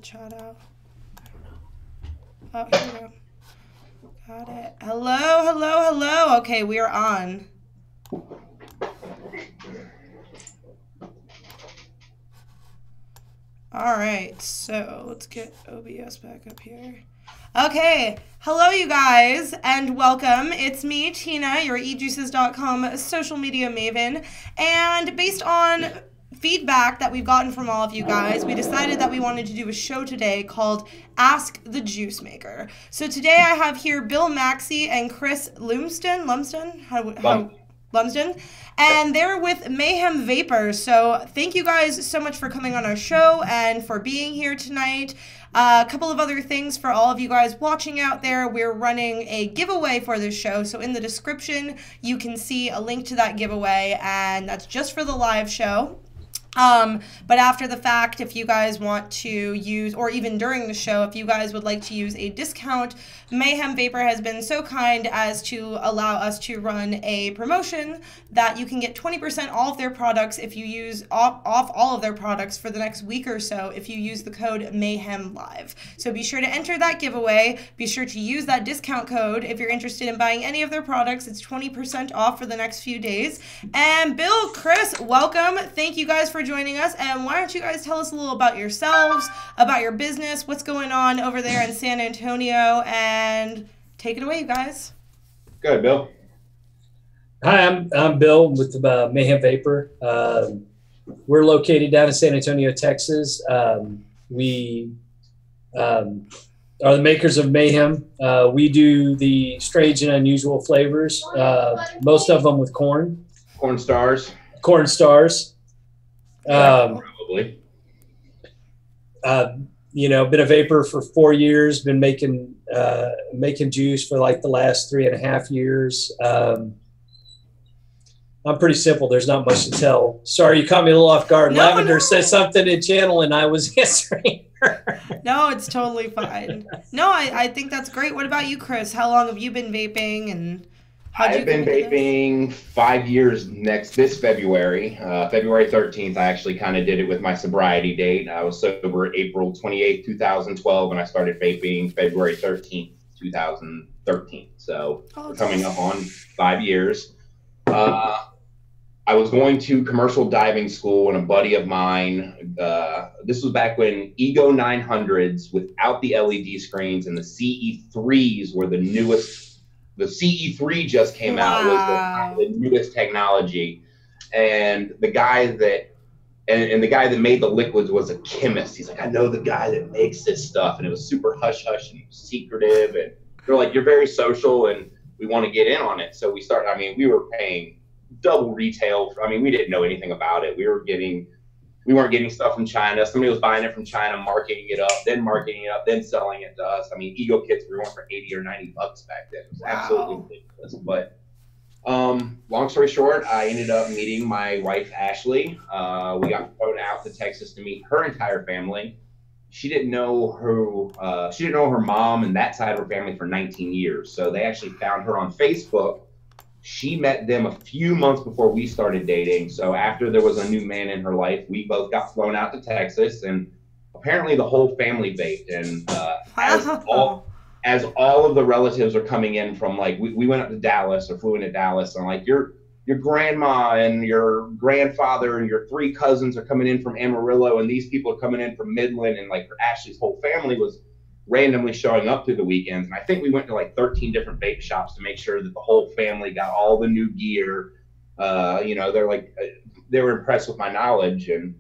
chat out. Oh, here we go. Got it. Hello, hello, hello. Okay, we are on. All right, so let's get OBS back up here. Okay, hello you guys, and welcome. It's me, Tina, your ejuices.com social media maven, and based on feedback that we've gotten from all of you guys, we decided that we wanted to do a show today called Ask the Juice Maker. So today I have here Bill Maxey and Chris Lumsden, Lumsden, and they're with Mayhem Vapor. So thank you guys so much for coming on our show and for being here tonight. A couple of other things for all of you guys watching out there. We're running a giveaway for this show. So in the description, you can see a link to that giveaway, and that's just for the live show. But after the fact, if you guys want to use, or even during the show, if you guys would like to use a discount, Mayhem Vapor has been so kind as to allow us to run a promotion that you can get 20% off their products if you use off all of their products for the next week or so if you use the code Mayhem Live. So be sure to enter that giveaway. Be sure to use that discount code if you're interested in buying any of their products. It's 20% off for the next few days. And Bill, Chris, welcome. Thank you guys for joining us, and why don't you guys tell us a little about yourselves, about your business, what's going on over there in San Antonio, and take it away, you guys. Go ahead, Bill. Hi, I'm Bill with Mayhem Vapor. We're located down in San Antonio, Texas. We are the makers of Mayhem. We do the strange and unusual flavors, most of them with corn. Corn stars. Corn stars. Probably. You know, been a vapor for 4 years, been making juice for like the last 3.5 years. I'm pretty simple. There's not much to tell. Sorry, you caught me a little off guard. Lavender said something in channel and I was answering her. No, it's totally fine. No, I think that's great. What about you, Chris? How long have you been vaping, and I've been vaping 5 years this February. February 13th, I actually kind of did it with my sobriety date. I was sober April 28th, 2012, and I started vaping February 13th, 2013. So coming up on 5 years. I was going to commercial diving school, and a buddy of mine, this was back when Ego 900s without the LED screens and the CE3s were the newest. The CE3 just came out, was the newest technology, and the guy that the guy that made the liquids was a chemist. He's like, I know the guy that makes this stuff, and it was super hush hush and secretive, and they're like, you're very social, and we want to get in on it. So we started. I mean, we were paying double retail. I mean, we didn't know anything about it. We weren't getting stuff from China. Somebody was buying it from China, marketing it up, then selling it to us. I mean, Ego kits were going for $80 or $90 back then. It was absolutely ridiculous. But long story short, I ended up meeting my wife, Ashley. We got flown out to Texas to meet her entire family. She didn't know her mom and that side of her family for 19 years. So they actually found her on Facebook. She met them a few months before we started dating. So after there was a new man in her life, we both got flown out to Texas, and apparently the whole family vaped. And as all of the relatives are coming in from, like, we went up to Dallas, or flew into Dallas, and like your grandma and your grandfather and your 3 cousins are coming in from Amarillo, and these people are coming in from Midland, and like Ashley's whole family was randomly showing up through the weekends. And I think we went to like 13 different vape shops to make sure that the whole family got all the new gear. You know, they were impressed with my knowledge. And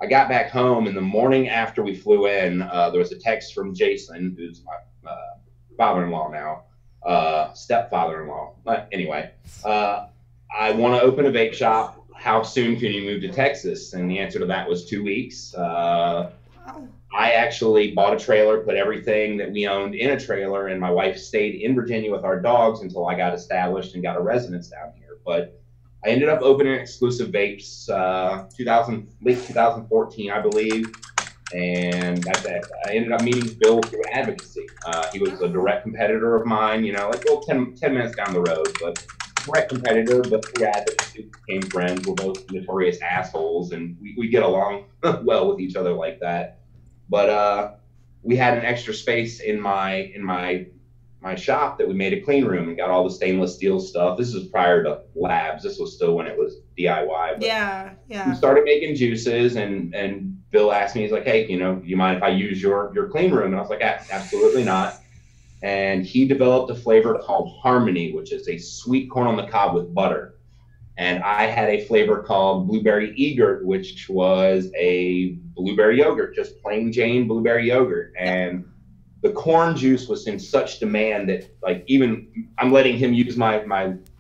I got back home, and the morning after we flew in, there was a text from Jason, who's my father-in-law now, stepfather-in-law. But anyway, I want to open a vape shop. How soon can you move to Texas? And the answer to that was 2 weeks. I actually bought a trailer, put everything that we owned in a trailer, and my wife stayed in Virginia with our dogs until I got established and got a residence down here. But I ended up opening Exclusive Vapes late 2014, I believe. And that's it. I ended up meeting Bill through advocacy. He was a direct competitor of mine, you know, like 10 minutes down the road, but direct competitor, but through advocacy became friends. We're both notorious assholes, and we get along well with each other like that. But we had an extra space in my shop that we made a clean room and got all the stainless steel stuff. This was prior to labs. This was still when it was DIY. Yeah. We started making juices, and Bill asked me, he's like, hey, you know, do you mind if I use your clean room? And I was like, absolutely not. And he developed a flavor called Harmony, which is a sweet corn on the cob with butter. And I had a flavor called Blueberry Egert, which was a blueberry yogurt, just plain Jane blueberry yogurt. And the corn juice was in such demand that, like, even I'm letting him use my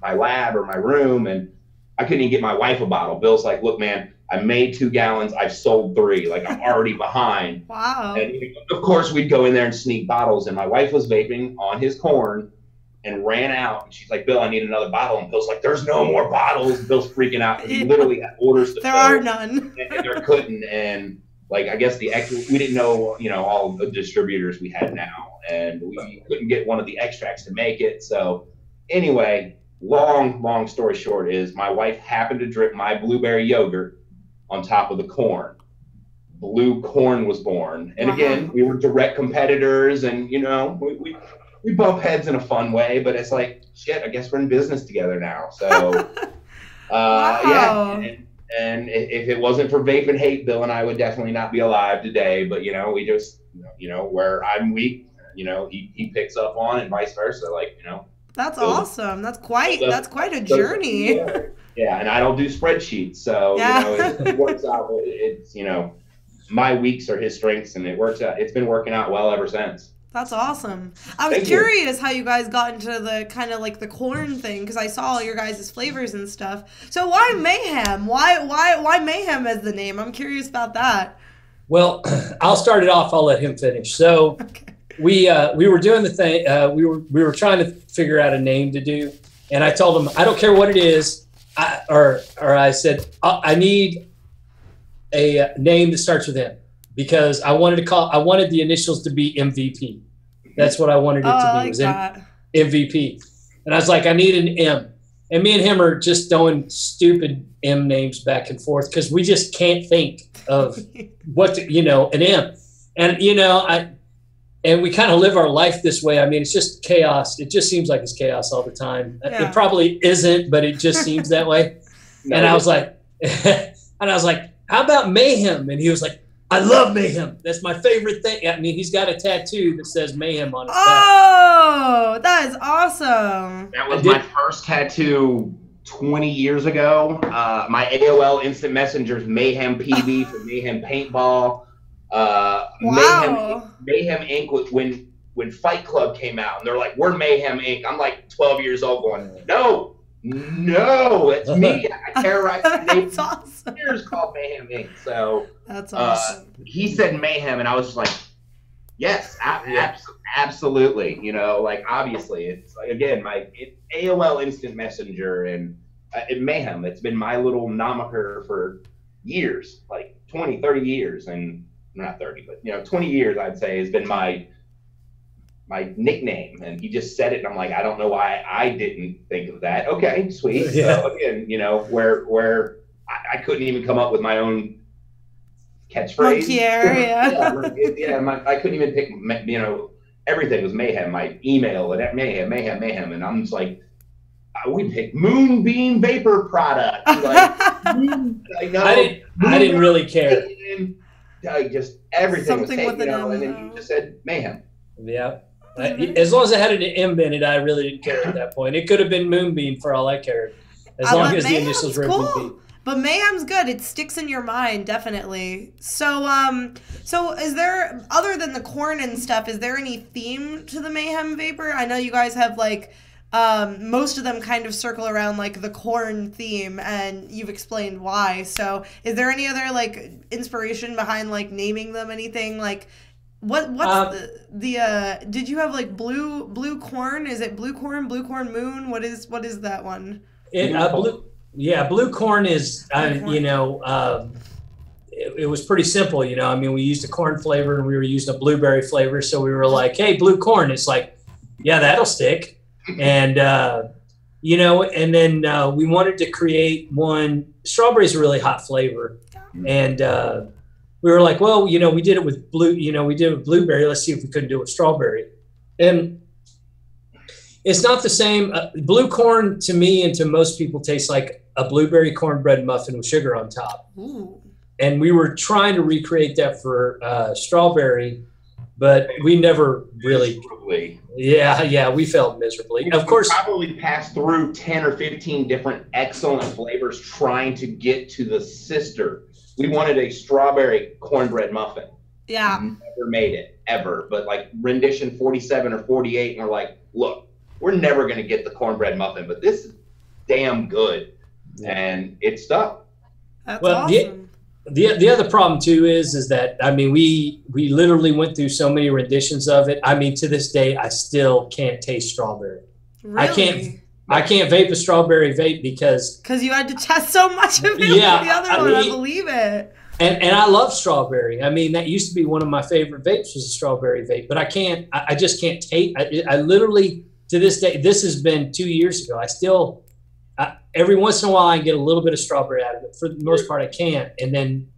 lab or my room, and I couldn't even get my wife a bottle. Bill's like, look, man, I made 2 gallons. I've sold 3. Like, I'm already behind. Wow. And of course, we'd go in there and sneak bottles. And my wife was vaping on his corn and ran out. And she's like, Bill, I need another bottle. And Bill's like, there's no more bottles. Bill's freaking out. He literally had orders to there fill, are none. and there couldn't. And like, I guess we didn't know, you know, all the distributors we had now. And we couldn't get one of the extracts to make it. So anyway, long story short is my wife happened to drip my blueberry yogurt on top of the corn. Blue Corn was born. And again, we were direct competitors, and, you know, we bump heads in a fun way, but it's like, shit, I guess we're in business together now. So, wow. Yeah. And if it wasn't for Vape and Hate, Bill and I would definitely not be alive today. But, you know, we just, you know, where I'm weak, you know, he picks up on, and vice versa. Like, you know. That's awesome. That's quite a journey. Yeah, and I don't do spreadsheets, so you know, it works out. It's, you know, my weeks are his strengths, and it works out. It's been working out well ever since. That's awesome. I was curious how you guys got into the kind of like the corn thing, because I saw all your guys' flavors and stuff. So why Mayhem? Why Mayhem as the name? I'm curious about that. Well, I'll start it off. I'll let him finish. So we were doing the thing. We were trying to figure out a name to do, and I told him I don't care what it is. I said I need a name that starts with M, because I wanted the initials to be MVP. That's what I wanted it to be. Was MVP. And I was like, I need an M. And me and him are just throwing stupid M names back and forth because we just can't think of what to, you know, an M. And, you know, and we kind of live our life this way. I mean, it's just chaos. It just seems like it's chaos all the time. Yeah. It probably isn't, but it just seems that way. No, and I was like, how about Mayhem? And he was like, I love Mayhem. That's my favorite thing. I mean, he's got a tattoo that says Mayhem on his back. Oh, that is awesome. That was my first tattoo 20 years ago. My AOL Instant Messenger's Mayhem PB for Mayhem Paintball. Wow. Mayhem Inc. when Fight Club came out, and they're like, we're Mayhem Inc. I'm like 12 years old going, no, it's me. I terrorize the name That's awesome. years called Mayhem Inc. So that's awesome. He said Mayhem, and I was just like, yes, absolutely. You know, like, obviously, it's like, again, AOL Instant Messenger and Mayhem. It's been my little moniker for years, like 20, 30 years, and not 30, but, you know, 20 years, I'd say, has been my nickname. And he just said it, and I'm like, I don't know why I didn't think of that. Okay, sweet. Yeah. So again, you know, where I couldn't even come up with my own catchphrase. I couldn't even pick, you know, everything was Mayhem. My email and Mayhem, and I'm just like, we picked Moonbeam Vapor product. Like, I didn't really care. Just everything Something was taken, with you know, an and M, then you just said Mayhem. Yeah. As long as I had an M in it, I really didn't care at that point. It could have been Moonbeam for all I cared. As long as the initials were Moonbeam. But Mayhem's good. It sticks in your mind, definitely. So, so is there, other than the corn and stuff, is there any theme to the Mayhem Vapor? I know you guys have, like, most of them kind of circle around, like, the corn theme, and you've explained why. So is there any other, like, inspiration behind, like, naming them, anything? Like, what's did you have, like, blue corn? Is it blue corn moon? What is that one? Blue corn is, you know, it was pretty simple, you know. I mean, we used a corn flavor and we were using a blueberry flavor. So we were like, hey, blue corn. It's like, yeah, that'll stick. And, you know, and then we wanted to create one. Strawberry is a really hot flavor. And we were like, well, you know, we did it with blueberry. Let's see if we couldn't do it with strawberry. And it's not the same. Blue corn to me and to most people tastes like a blueberry cornbread muffin with sugar on top. Ooh. And we were trying to recreate that for strawberry, but we never really. Yeah, we felt miserably. Of course, probably passed through 10 or 15 different excellent flavors trying to get to the sister. We wanted a strawberry cornbread muffin. Yeah. Never made it, ever. But like rendition 47 or 48, and we're like, look, we're never going to get the cornbread muffin, but this is damn good. Yeah. And it stuck. That's awesome. The other problem too is that, I mean, we literally went through so many renditions of it. I mean, to this day, I still can't taste strawberry. Really? I can't vape a strawberry vape because you had to test so much of it with the other one. I believe it. And I love strawberry. I mean, that used to be one of my favorite vapes was a strawberry vape, but I just can't taste. I literally, to this day, this has been 2 years ago. I still, every once in a while I get a little bit of strawberry out of it. For the most part, I can't. And then,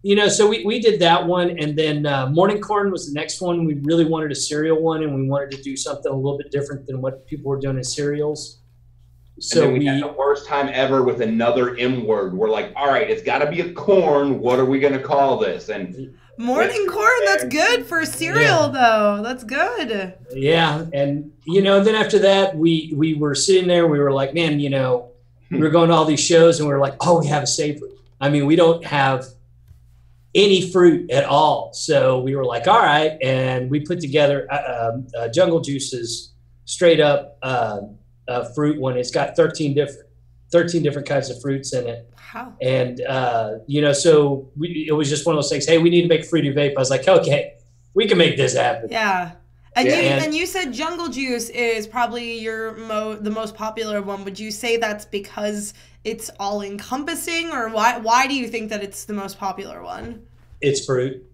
you know, so we did that one. And then morning corn was the next one. We really wanted a cereal one, and we wanted to do something a little bit different than what people were doing in cereals. So we had the worst time ever with another M word. We're like, all right, it's got to be a corn. What are we going to call this? And morning corn, that's good for cereal, though. That's good. Yeah. And, you know, then after that, we were sitting there. We were like, man, you know, we were going to all these shows, and we were like, oh, we have a savory. I mean, we don't have any fruit at all. So we were like, all right. And we put together Jungle Juice's straight up fruit one. It's got 13 different kinds of fruits in it. Wow. And, you know, so it was just one of those things, hey, we need to make a fruity vape. I was like, okay, we can make this happen. Yeah. And you said Jungle Juice is probably the most popular one. Would you say that's because it's all encompassing, or why do you think that it's the most popular one? It's fruit.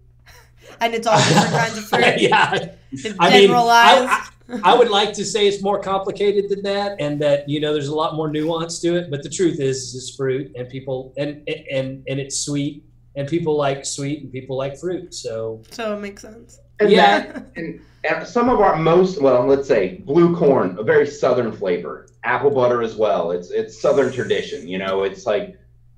And it's all different kinds of fruit. Yeah. It's generalized. I would like to say it's more complicated than that, and that, you know, there's a lot more nuance to it. But the truth is it's fruit, and people and it's sweet, and people like sweet, and people like fruit. So it makes sense. And yeah. And some of our let's say blue corn, a very Southern flavor. Apple butter as well. It's Southern tradition. You know, it's like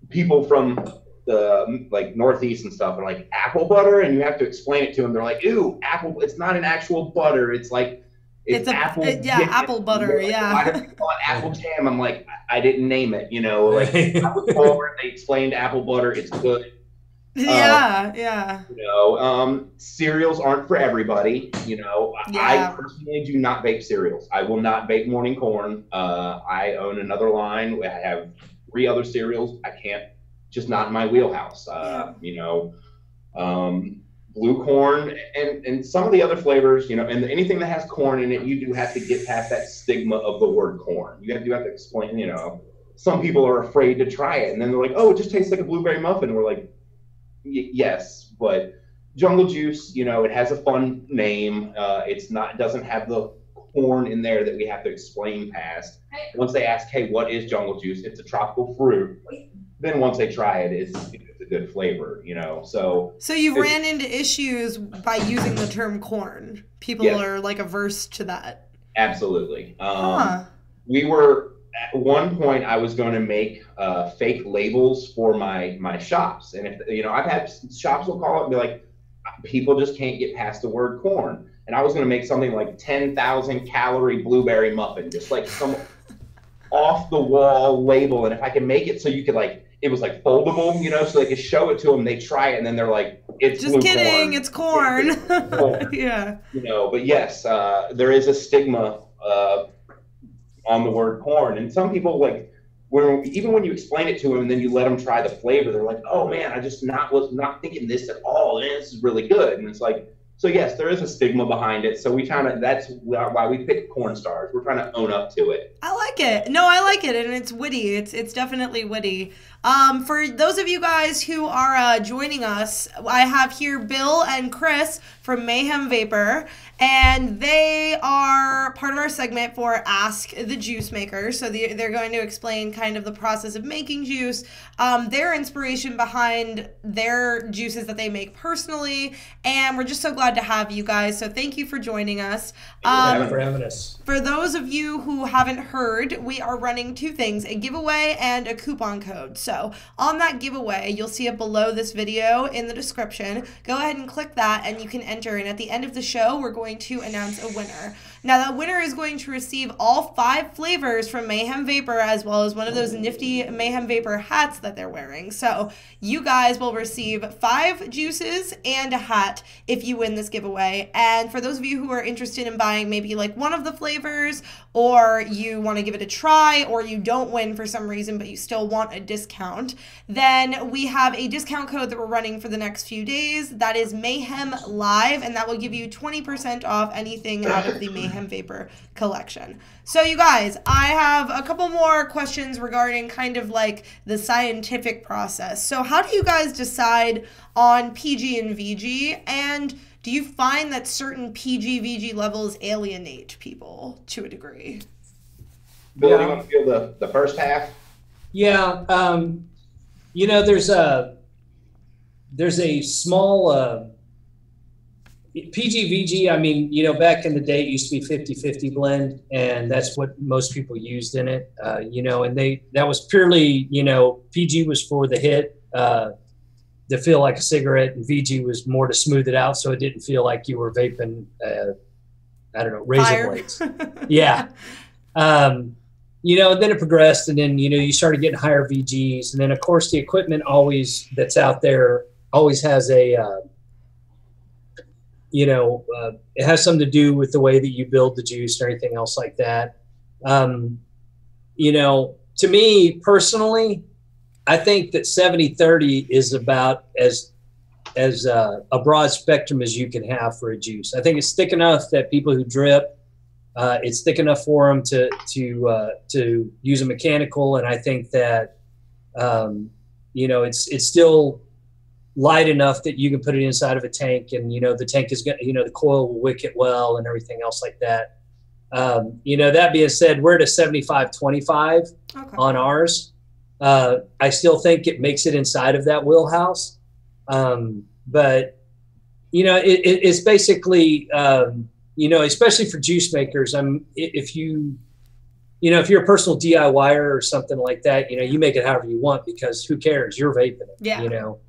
people from the like Northeast and stuff are like, apple butter, and you have to explain it to them. They're like, ew, apple. It's not an actual butter. It's like apple. Apple butter. Like, yeah. Why do you call it apple jam? I'm like, I didn't name it. You know, like I was over. They explained apple butter. It's good. Yeah. You know, cereals aren't for everybody. You know, I personally do not bake cereals. I will not bake morning corn. I own another line. I have 3 other cereals. I can't. Just not in my wheelhouse. You know, blue corn and some of the other flavors, you know, and anything that has corn in it, you do have to get past that stigma of the word corn. You have to explain, you know, some people are afraid to try it, and then they're like, oh, it just tastes like a blueberry muffin. And we're like, yes, but Jungle Juice, you know, it has a fun name. It doesn't have the corn in there that we have to explain past. Once they ask, hey, what is Jungle Juice? It's a tropical fruit. Then once they try it, it's a good flavor, you know. So you ran into issues by using the term corn. People are like averse to that. Absolutely. We were at one point. I was going to make fake labels for my shops, and if you know, I've had shops will call it and be like, people just can't get past the word corn. And I was going to make something like 10,000 calorie blueberry muffin, just like some off the wall label. And if I could make it so you could like, it was like foldable, you know, so they could show it to them, they try it, and then they're like, it's just kidding, corn. It's corn. It's corn. Yeah. You know, but yes, there is a stigma on the word corn. And some people like, even when you explain it to them and then you let them try the flavor, they're like, oh man, I just was not thinking this at all. And this is really good. And it's like, So yes, there is a stigma behind it. So we that's why we picked corn stars. We're trying to own up to it. I like it. No, I like it, and it's witty. It's definitely witty. For those of you guys who are joining us, I have here Bill and Chris from Mayhem Vapor, and they are part of our segment for Ask the Juice Maker. So they're going to explain kind of the process of making juice, their inspiration behind their juices that they make personally, and we're just so glad to have you guys. So thank you for joining us. Thank you for having us. For those of you who haven't heard, we are running two things, a giveaway and a coupon code. So on that giveaway, you'll see it below this video in the description. Go ahead and click that and you can enter. And at the end of the show, we're going to announce a winner. Now that winner is going to receive all 5 flavors from Mayhem Vapor, as well as one of those nifty Mayhem Vapor hats that they're wearing. So you guys will receive 5 juices and a hat if you win this giveaway. And for those of you who are interested in buying maybe like one of the flavors, or you want to give it a try, or you don't win for some reason but you still want a discount, then we have a discount code that we're running for the next few days. That is Mayhem Live, and that will give you 20% off anything out of the Mayhem Vapor collection. So you guys, I have a couple more questions regarding kind of like the scientific process. So how do you guys decide on PG and VG, and do you find that certain PG, VG levels alienate people to a degree? Bill, do you want to feel the first half? Yeah, you know, there's a small PG, VG. I mean, you know, back in the day, it used to be 50-50 blend, and that's what most people used in it. You know, and that was purely, you know, PG was for the hit, to feel like a cigarette, and VG was more to smooth it out so it didn't feel like you were vaping, I don't know, razor blades. Yeah. You know, then it progressed, and then, you know, you started getting higher VGs. And then, of course, the equipment that's out there always has you know, it has something to do with the way that you build the juice or anything else like that. You know, to me personally, I think that 70-30 is about as a broad spectrum as you can have for a juice. I think it's thick enough that people who drip, it's thick enough for them to use a mechanical, and I think that you know, it's still light enough that you can put it inside of a tank, and you know the tank is going, you know, the coil will wick it well and everything else like that. You know, that being said, we're at a 75-25 on ours. I still think it makes it inside of that wheelhouse. But, you know, it's basically, you know, especially for juice makers, if you're a personal DIYer or something like that, you know, you make it however you want, because who cares? You're vaping it, yeah. You know.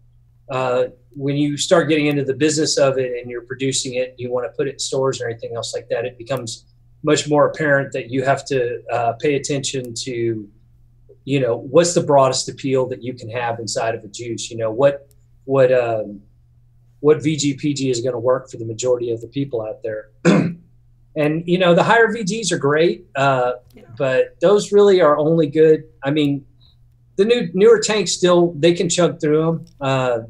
When you start getting into the business of it and you're producing it, you want to put it in stores or anything else like that, it becomes much more apparent that you have to pay attention to, you know, what's the broadest appeal that you can have inside of a juice. You know, what VG PG is going to work for the majority of the people out there. And, you know, the higher VGs are great, but those really are only good. I mean, the newer tanks still, they can chug through them,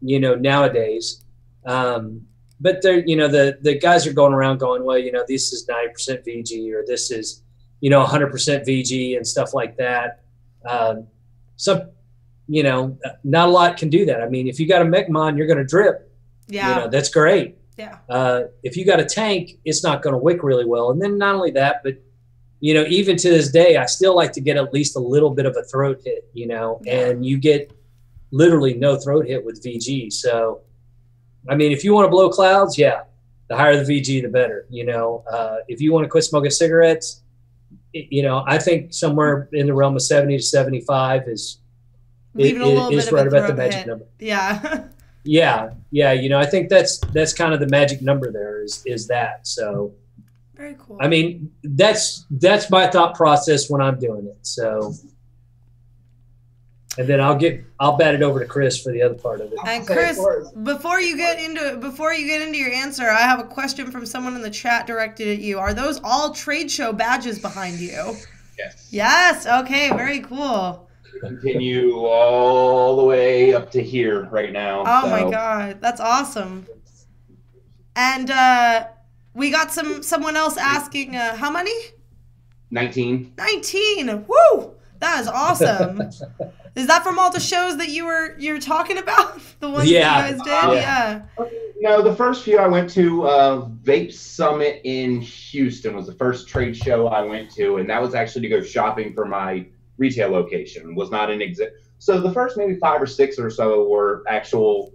you know, nowadays. But they're, you know, the guys are going around going, well, you know, this is 90% VG, or this is, you know, 100% VG and stuff like that. So, you know, not a lot can do that. I mean, if you got a MechMon, you're going to drip. Yeah. You know, that's great. Yeah. If you got a tank, it's not going to wick really well. And then not only that, but, you know, even to this day, I still like to get at least a little bit of a throat hit, you know, and you get literally no throat hit with VG. So, I mean, if you want to blow clouds, yeah, the higher the VG, the better. You know, if you want to quit smoking cigarettes, you know, I think somewhere in the realm of 70 to 75 is right about the magic number. Yeah. Yeah. You know, I think that's kind of the magic number there is that. So very cool. I mean, that's my thought process when I'm doing it. So, and then I'll bat it over to Chris for the other part of it. And Chris, before you get into your answer, I have a question from someone in the chat directed at you. Are those all trade show badges behind you? Yes. Yes. Okay. Very cool. Continue all the way up to here right now. Oh my God, that's awesome. And we got someone else asking, how many? 19. 19. Woo! That is awesome. Is that from all the shows that you're talking about? The ones that you guys did? Yeah. No, the first few I went to, Vape Summit in Houston was the first trade show I went to, and that was actually to go shopping for my retail location. Was not an exit. So the first maybe 5 or 6 or so were actual.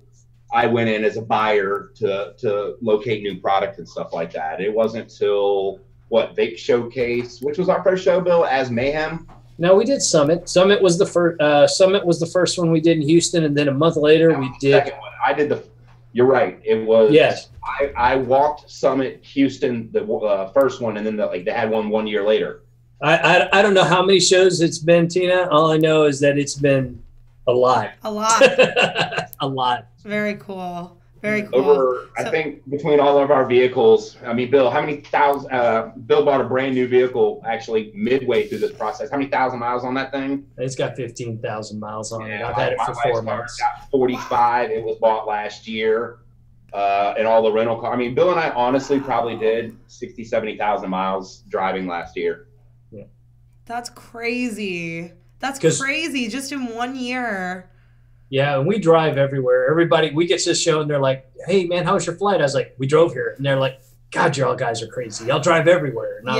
I went in as a buyer to locate new product and stuff like that. It wasn't till Vape Showcase, which was our first show, Bill, as Mayhem. No, we did Summit. Summit was the first. Summit was the first one we did in Houston, and then a month later we did. Second one. I did the. You're right. It was. Yes. I walked Summit Houston, the first one, and then they had one year later. I don't know how many shows it's been, Tina. All I know is that it's been a lot. A lot. A lot. Very cool. Very cool. Over, I think between all of our vehicles, I mean, Bill, how many thousand? Bill bought a brand new vehicle actually midway through this process. How many thousand miles on that thing? It's got 15,000 miles on it. Yeah, I've had it for 4 months. Got 45. It was bought last year, and all the rental car. I mean, Bill and I honestly probably did 60, 70,000 miles driving last year. Yeah. That's crazy. That's crazy. Just in 1 year. Yeah, and we drive everywhere. Everybody, we get to the show and they're like, "Hey, man, how was your flight?" I was like, "We drove here." And they're like, "God, y'all guys are crazy. Y'all drive everywhere." And I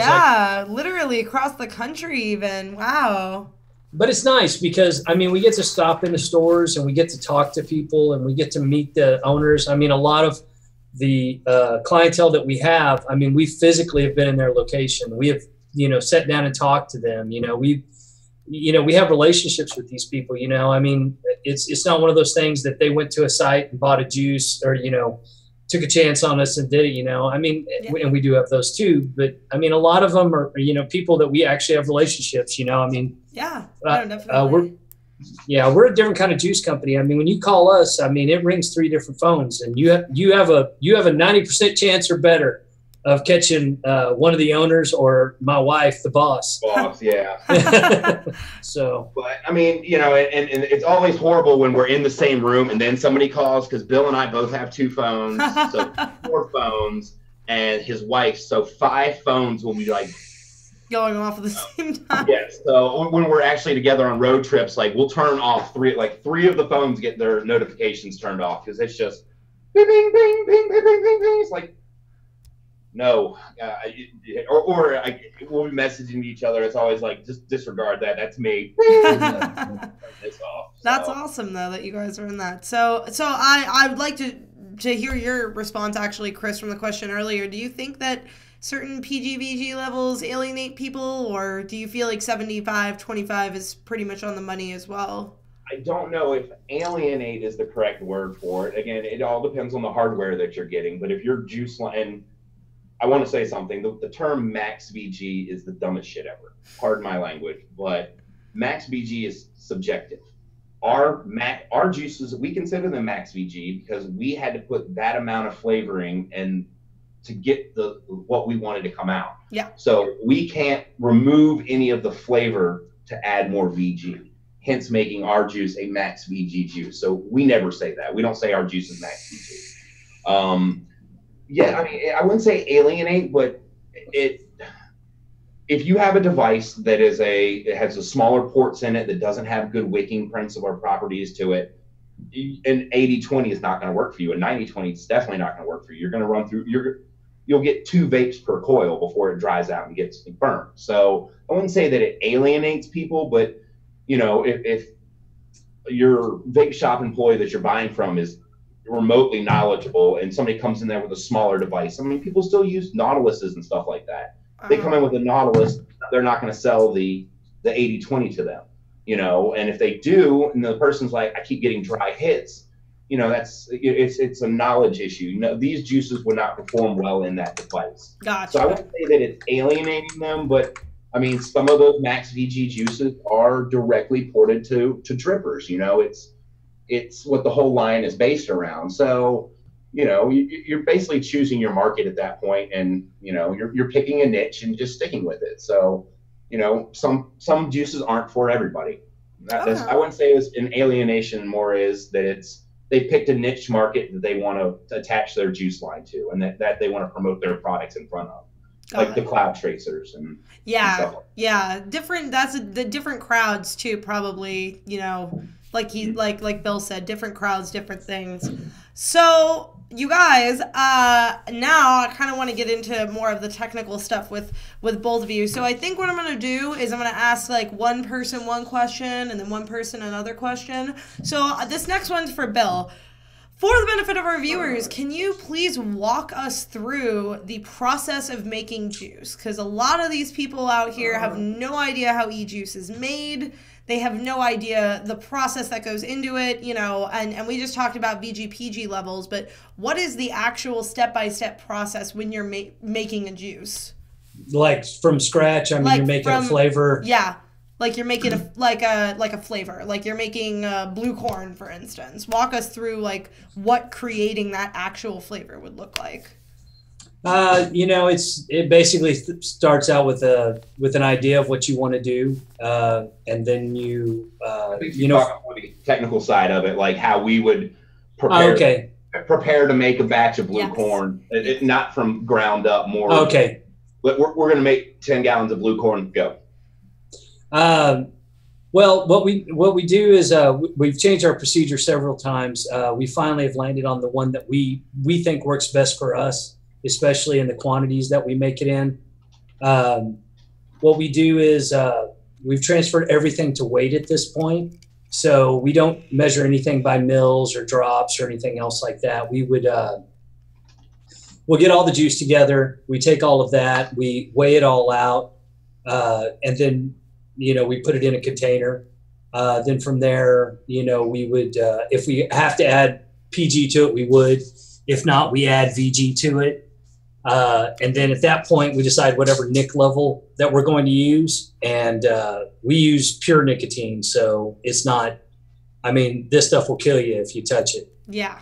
was like, literally across the country even. Wow. But it's nice because, I mean, we get to stop in the stores and we get to talk to people and we get to meet the owners. I mean, a lot of the clientele that we have, I mean, we physically have been in their location. We have, sat down and talked to them. We have relationships with these people, I mean, it's not one of those things that they went to a site and bought a juice or, took a chance on us and did it, I mean, and we do have those too, but I mean, a lot of them are, people that we actually have relationships, I mean, definitely. We're a different kind of juice company. I mean, when you call us, I mean, it rings 3 different phones and you have a 90% chance or better of catching one of the owners or my wife, the boss. Yeah. So, but I mean, and it's always horrible when we're in the same room and then somebody calls because Bill and I both have 2 phones, so 4 phones, and his wife, so 5 phones will be going off at the same time. Yes. So when we're actually together on road trips, we'll turn off 3 of the phones get their notifications turned off because it's just bing, bing, bing, bing, bing, bing, bing, bing. It's like. No, or we'll be messaging each other. It's always like, just disregard that. That's me. That's awesome, though, that you guys are in that. So I would like to hear your response, actually, Chris, from the question earlier. Do you think that certain PGVG levels alienate people, or do you feel like 75-25 is pretty much on the money as well? I don't know if alienate is the correct word for it. Again, it all depends on the hardware that you're getting. But if your juice line... I want to say something. The term max VG is the dumbest shit ever. Pardon my language, but max VG is subjective. Our juices, we consider them max VG because we had to put that amount of flavoring and to get what we wanted to come out. Yeah. So we can't remove any of the flavor to add more VG, hence making our juice a max VG juice. So we never say that. We don't say our juice is max VG. Yeah, I mean, I wouldn't say alienate, but if you have a device that it has a smaller ports in it that doesn't have good wicking principle or properties to it, an 80-20 is not going to work for you. A 90-20 is definitely not going to work for you. You're going to run through, you'll get 2 vapes per coil before it dries out and gets burned. So I wouldn't say that it alienates people, but if your vape shop employee that you're buying from is remotely knowledgeable and somebody comes in there with a smaller device. I mean, people still use Nautiluses and stuff like that. They come in with a Nautilus, they're not going to sell the 80-20 to them, and if they do, and the person's like, I keep getting dry hits, it's a knowledge issue. These juices would not perform well in that device. Gotcha. So I wouldn't say that it's alienating them, but I mean, some of those max VG juices are directly ported to drippers. It's what the whole line is based around. So, you're basically choosing your market at that point, and you're picking a niche and just sticking with it. So, some juices aren't for everybody. I wouldn't say it's an alienation, more is that it's they picked a niche market that they want to attach their juice line to, and that they want to promote their products in front of, like the cloud tracers and yeah, stuff. yeah, different. That's the different crowds too, probably. You know, like like Bill said, different crowds, different things. So you guys, now I kind of want to get into more of the technical stuff with both of you. So I think what I'm going to do is I'm going to ask like one person one question and then one person another question. So this next one's for Bill. For the benefit of our viewers, can you please walk us through the process of making juice? Because a lot of these people out here have no idea how e-juice is made. They have no idea the process that goes into it, you know, and we just talked about VG/PG levels, but what is the actual step-by-step process when you're making a juice? Like from scratch? I mean, like you're making a flavor? Yeah, like you're making a flavor. Like you're making blue corn, for instance. Walk us through like what creating that actual flavor would look like. You know, it basically starts out with an idea of what you want to do, and then you know, talk about the technical side of it, like how we would prepare to make a batch of blue corn, not from ground up, more. Okay. But we're going to make 10 gallons of blue corn. Go. Well, what we do is we've changed our procedure several times. We finally have landed on the one that we think works best for us, especially in the quantities that we make it in. What we do is we've transferred everything to weight at this point. So we don't measure anything by mils or drops or anything else like that. We would, we'll get all the juice together. We take all of that, we weigh it all out, and then, you know, we put it in a container. Then from there, you know, we would, if we have to add PG to it, we would. If not, we add VG to it. And then at that point, we decide whatever nic level that we're going to use. And we use pure nicotine. So it's not, I mean, this stuff will kill you if you touch it. Yeah.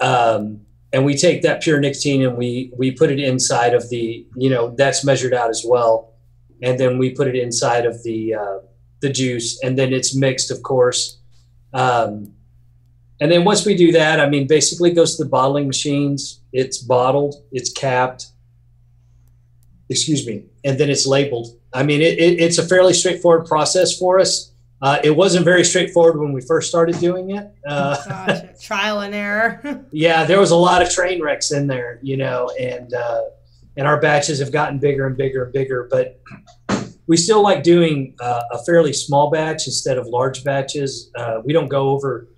And we take that pure nicotine and we put it inside of the, you know, that's measured out as well. And then we put it inside of the juice, and then it's mixed, of course. And then once we do that, I mean, basically it goes to the bottling machines. It's bottled, it's capped, excuse me, and then it's labeled. I mean, it's a fairly straightforward process for us. It wasn't very straightforward when we first started doing it. Gosh, trial and error. Yeah, there was a lot of train wrecks in there, you know, and our batches have gotten bigger and bigger and bigger, but we still like doing a fairly small batch instead of large batches. We don't go over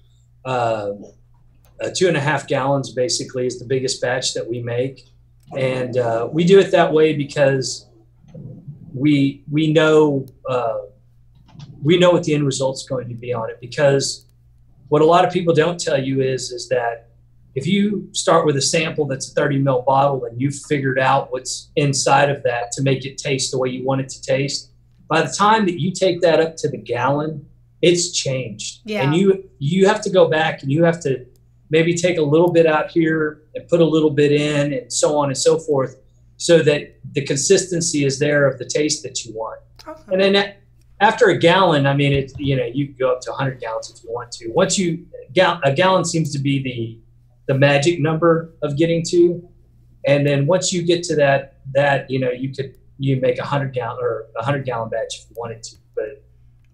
2.5 gallons basically is the biggest batch that we make. And we do it that way because we know what the end result's going to be on it. Because what a lot of people don't tell you is that if you start with a sample that's a 30 ml bottle and you've figured out what's inside of that to make it taste the way you want it to taste, by the time that you take that up to the gallon, it's changed. Yeah. And you have to go back and you have to maybe take a little bit out here and put a little bit in, and so on and so forth, so that the consistency is there of the taste that you want. Okay. And then after a gallon, I mean, it's, you know, you can go up to 100 gallons if you want to. Once a gallon seems to be the magic number of getting to. And then once you get to that, you know, you make 100 gallon batch if you wanted to. But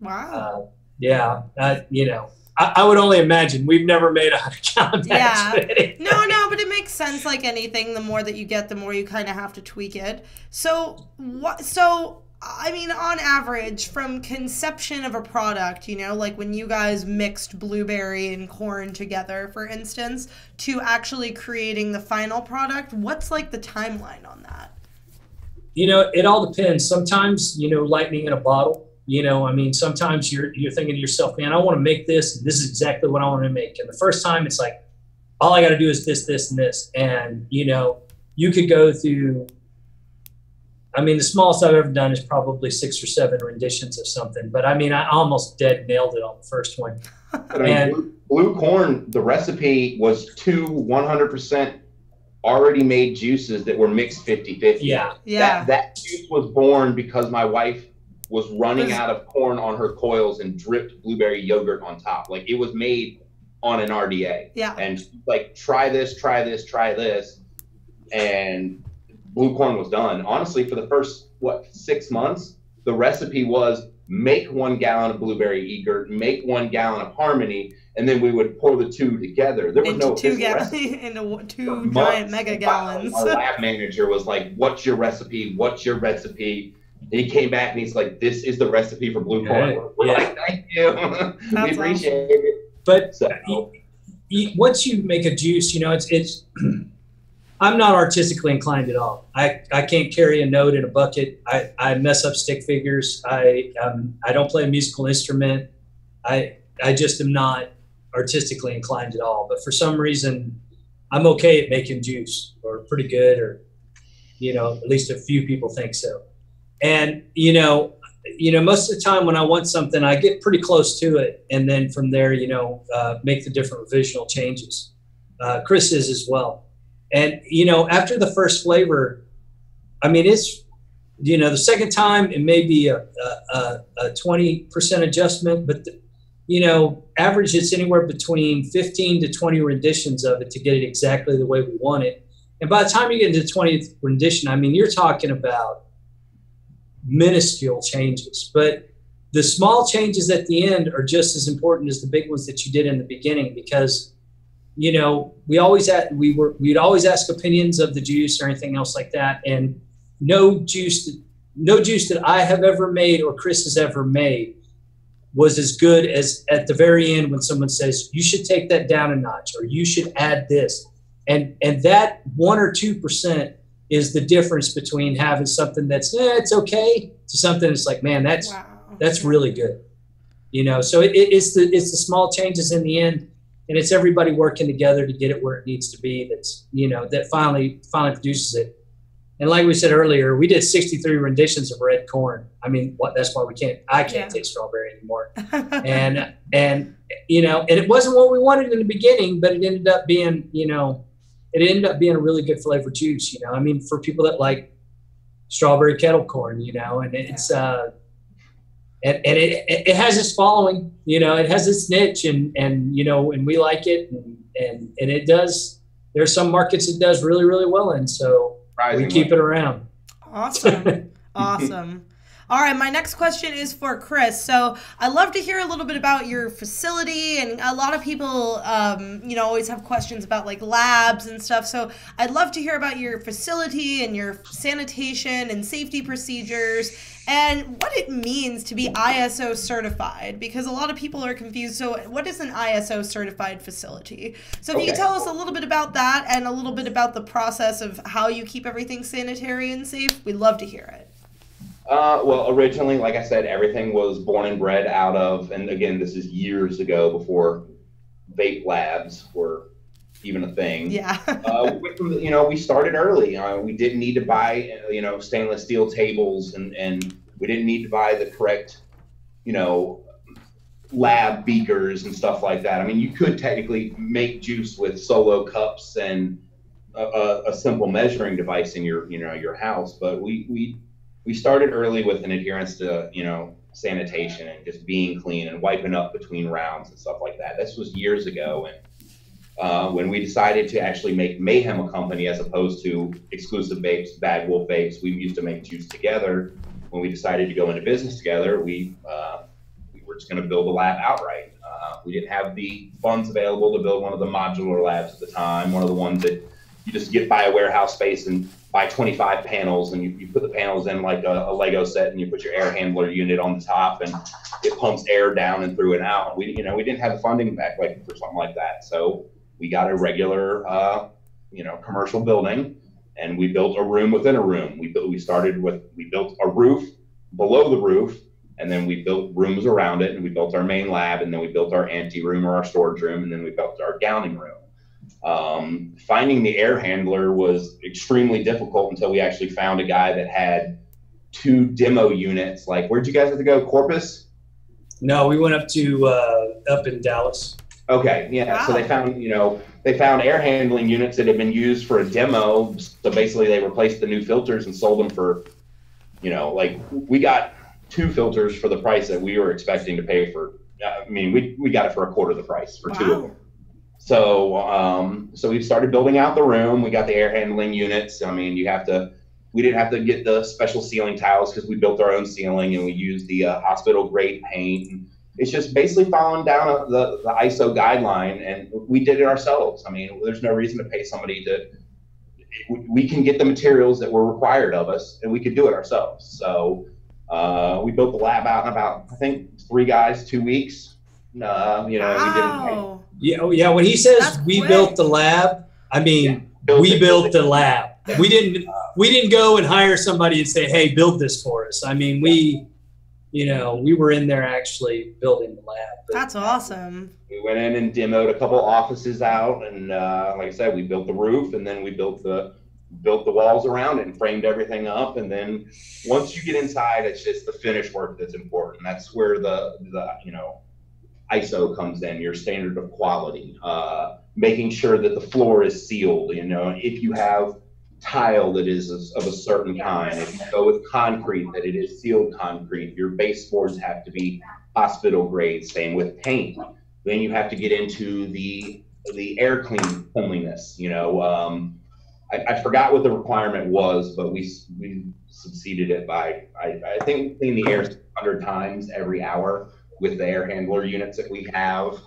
wow. Yeah, you know, I would only imagine. We've never made 100 gallon batch. Yeah. No, but it makes sense. Like anything, the more that you get, the more you kind of have to tweak it. So I mean, on average, from conception of a product, you know, like when you guys mixed blueberry and corn together, for instance, to actually creating the final product, what's like the timeline on that? You know, it all depends. Sometimes, you know, lightning in a bottle. You know, I mean, sometimes you're thinking to yourself, man, I want to make this, and this is exactly what I want to make. And the first time it's like, all I got to do is this, this, and this. And, you know, you could go through, I mean, the smallest I've ever done is probably 6 or 7 renditions of something. But I mean, I almost dead nailed it on the first one. I mean, blue corn, the recipe was 100% already made juices that were mixed 50-50. Yeah. Yeah. That juice was born because my wife was running out of corn on her coils and dripped blueberry yogurt on top. Like, it was made on an RDA. Yeah. And like, try this, try this, try this. And blue corn was done. Honestly, for the first, 6 months, the recipe was make 1 gallon of blueberry egret, make 1 gallon of harmony, and then we would pour the two together. There was into no two into two giant mega gallons. Our lab manager was like, "What's your recipe? What's your recipe?" And he came back and he's like, "This is the recipe for blue corn." We're like, "Thank you, we appreciate it." But once you make a juice, you know, it's. I'm not artistically inclined at all. I can't carry a note in a bucket. I mess up stick figures. I don't play a musical instrument. I just am not artistically inclined at all. But for some reason, I'm okay at making juice, or pretty good, or, you know, at least a few people think so. And, you know, most of the time when I want something, I get pretty close to it. And then from there, you know, make the different revisional changes. Chris is as well. And, you know, after the first flavor, I mean, it's, you know, the second time it may be a 20% adjustment, but, you know, average it's anywhere between 15 to 20 renditions of it to get it exactly the way we want it. And by the time you get into the 20th rendition, I mean, you're talking about minuscule changes. But the small changes at the end are just as important as the big ones that you did in the beginning, because, you know, we'd always ask opinions of the juice or anything else like that, and no juice that I have ever made or Chris has ever made was as good as at the very end when someone says, you should take that down a notch, or you should add this. And that 1 or 2% is the difference between having something that's, it's okay, to something that's like, man, that's really good. You know, so it's the small changes in the end, and it's everybody working together to get it where it needs to be. That's, you know, that finally produces it. And like we said earlier, we did 63 renditions of red corn. I mean, that's why I can't take strawberry anymore. and you know, and it wasn't what we wanted in the beginning, but it ended up being, you know, a really good flavored juice. You know, I mean, for people that like strawberry kettle corn, you know, and it's and it has its following, you know, it has its niche, and you know, and we like it, and it does. There's some markets it does really, really well in, so we keep it around. Awesome. Awesome. All right, my next question is for Chris. So I'd love to hear a little bit about your facility, and a lot of people, you know, always have questions about like labs and stuff. So I'd love to hear about your facility and your sanitation and safety procedures, and what it means to be ISO certified, because a lot of people are confused. So what is an ISO certified facility? So if you could tell us a little bit about that and a little bit about the process of how you keep everything sanitary and safe, we'd love to hear it. Well, originally, like I said, everything was born and bred out of, and again, this is years ago before vape labs were even a thing. Yeah. You know, we started early. We didn't need to buy, you know, stainless steel tables, and we didn't need to buy the correct, you know, lab beakers and stuff like that. I mean, you could technically make juice with solo cups and a simple measuring device in your house, but we started early with an adherence to, you know, sanitation and just being clean and wiping up between rounds and stuff like that. This was years ago, and when we decided to actually make Mayhem a company as opposed to Exclusive Vapes, Bad Wolf Vapes, we used to make juice together. When we decided to go into business together, we were just going to build a lab outright. We didn't have the funds available to build one of the modular labs at the time, one of the ones that you just get by a warehouse space and buy 25 panels, and you put the panels in like a Lego set, and you put your air handler unit on the top, and it pumps air down and through and out. We didn't have the funding back for something like that, so we got a regular, you know, commercial building, and we built a room within a room. We built a roof below the roof, and then we built rooms around it, and we built our main lab, and then we built our ante room or our storage room, and then we built our gowning room. Finding the air handler was extremely difficult until we actually found a guy that had 2 demo units. Like, where'd you guys have to go? Corpus? No, we went up in Dallas. Okay, yeah. Wow. So they found air handling units that had been used for a demo. So basically, they replaced the new filters and sold them for, you know, like, we got 2 filters for the price that we were expecting to pay for. I mean, we got it for a quarter of the price for 2 of them. So we started building out the room. We got the air handling units. I mean, we didn't have to get the special ceiling tiles because we built our own ceiling, and we used the hospital grade paint. And it's just basically following down the ISO guideline, and we did it ourselves. I mean, there's no reason to pay somebody we can get the materials that were required of us, and we could do it ourselves. So we built the lab out in about, I think, 3 guys, 2 weeks. Wow. We did. Yeah. When he says That's we quick. built the lab, I mean, we built the lab. We didn't go and hire somebody and say, hey, build this for us. I mean, we were in there actually building the lab. That's awesome. We went in and demoed a couple offices out, and like I said, we built the roof, and then we built the walls around it and framed everything up. And then once you get inside, it's just the finish work that's important. That's where the ISO comes in, your standard of quality, making sure that the floor is sealed. If you have tile that is of a certain kind, if you go with concrete, that it is sealed concrete. Your baseboards have to be hospital grade. Same with paint. Then you have to get into the air cleanliness. I forgot what the requirement was, but we succeeded it by I think we clean the air 100 times every hour with the air handler units that we have.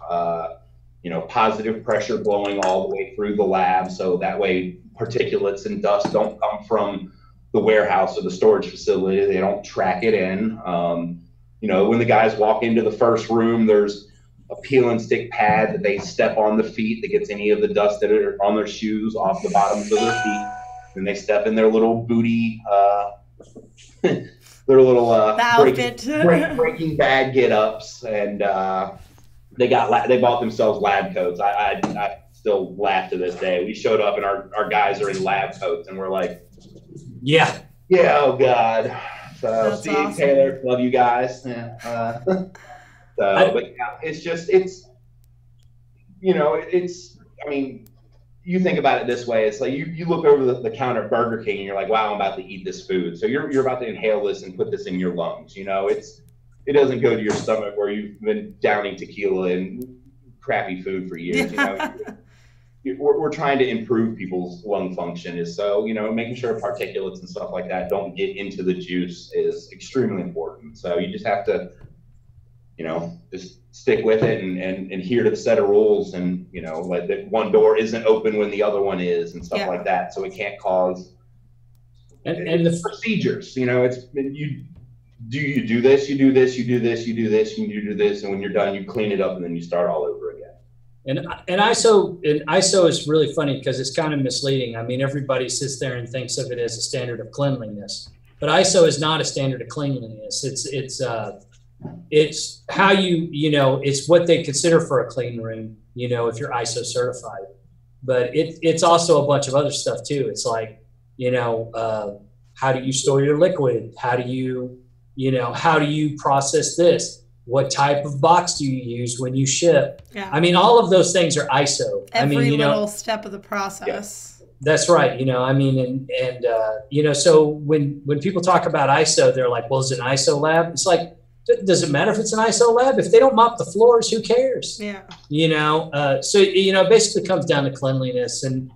Positive pressure blowing all the way through the lab, so that way particulates and dust don't come from the warehouse or the storage facility. They don't track it in. When the guys walk into the first room, there's a peel and stick pad that they step on the feet that gets any of the dust that are on their shoes off the bottoms of their feet. Then they step in their little booty, their little breaking bag get-ups, and they bought themselves lab coats. I still laugh to this day. We showed up and our guys are in lab coats, and we're like, yeah, oh God. So That's Steve, awesome. Taylor, love you guys. Yeah. But yeah, I mean, you think about it this way. It's like you look over the counter at Burger King and you're like, wow, I'm about to eat this food. So you're about to inhale this and put this in your lungs. It doesn't go to your stomach where you've been downing tequila and crappy food for years. We're trying to improve people's lung function, making sure particulates and stuff like that don't get into the juice is extremely important. So you just have to, just stick with it and adhere to the set of rules, and like that one door isn't open when the other one is, and stuff like that. So it can't cause and the procedures. You do this, you do this, you do this, you do this, and you do this, and when you're done, you clean it up, and then you start all over again. And ISO is really funny because it's kind of misleading. I mean, everybody sits there and thinks of it as a standard of cleanliness, but ISO is not a standard of cleanliness. It's how it's what they consider for a clean room, if you're ISO certified. But it's also a bunch of other stuff too. It's like, how do you store your liquid? How do you process this? What type of box do you use when you ship? Yeah. I mean, all of those things are ISO. Every little step of the process. Yeah. That's right. So when people talk about ISO, they're like, well, is it an ISO lab? It's like, does it matter if it's an ISO lab? If they don't mop the floors, who cares? Yeah. So it basically comes down to cleanliness, and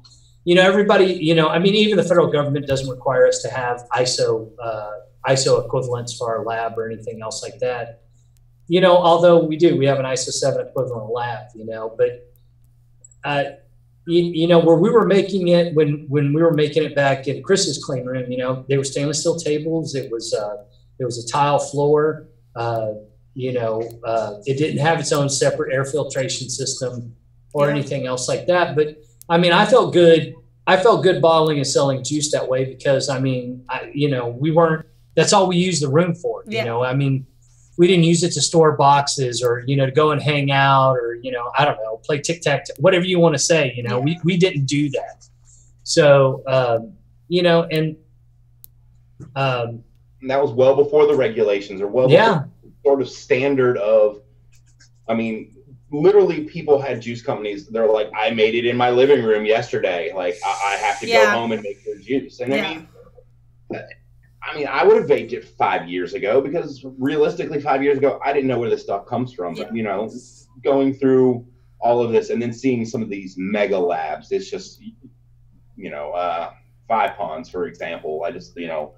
everybody, even the federal government doesn't require us to have ISO equivalents for our lab or anything else like that. Although we have an ISO 7 equivalent lab, but where we were making it, when we were making it back in Chris's clean room, they were stainless steel tables. It was a tile floor. It didn't have its own separate air filtration system or anything else like that. But I mean, I felt good bottling and selling juice that way because we weren't, that's all we used the room for. We didn't use it to store boxes or, to go and hang out or, I don't know, play tic-tac-toe, whatever you want to say, we didn't do that. So, and that was well before the regulations or before the sort of standard of, literally people had juice companies. They're like, I made it in my living room yesterday. Like I have to go home and make their juice. And I would have vaped it 5 years ago because realistically 5 years ago, I didn't know where this stuff comes from. But, going through all of this, and then seeing some of these mega labs. It's just, you know, Five Ponds, for example. I just, you know,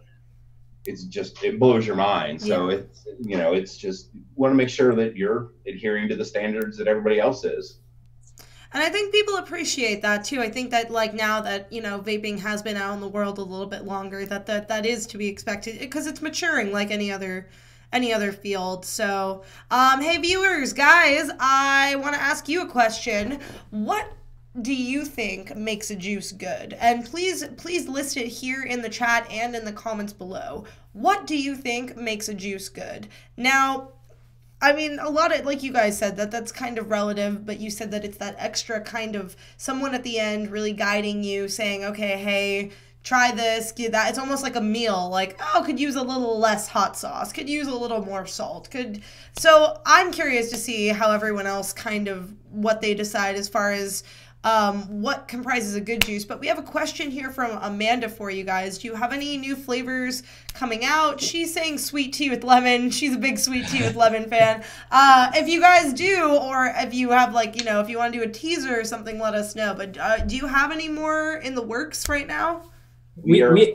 it blows your mind. So it's, you know, it's just want to make sure that you're adhering to the standards that everybody else is. And I think people appreciate that too. I think that, like, now that, you know, vaping has been out in the world a little bit longer, that is to be expected, because it's maturing like any other field. So, hey viewers, guys, I want to ask you a question. What do you think makes a juice good? And please list it here in the chat and in the comments below. What do you think makes a juice good? Now, I mean, a lot of, like you guys said, that's kind of relative, but you said that it's that extra kind of someone at the end really guiding you, saying, okay, hey, try this, get that. It's almost like a meal, like, oh, could use a little less hot sauce, could use a little more salt, so I'm curious to see how everyone else kind of, what they decide as far as what comprises a good juice. But we have a question here from Amanda for you guys. Do you have any new flavors coming out? She's saying sweet tea with lemon. She's a big sweet tea with lemon fan. If you guys do, or if you have, like, you know, if you want to do a teaser or something, let us know. But do you have any more in the works right now? Artwork.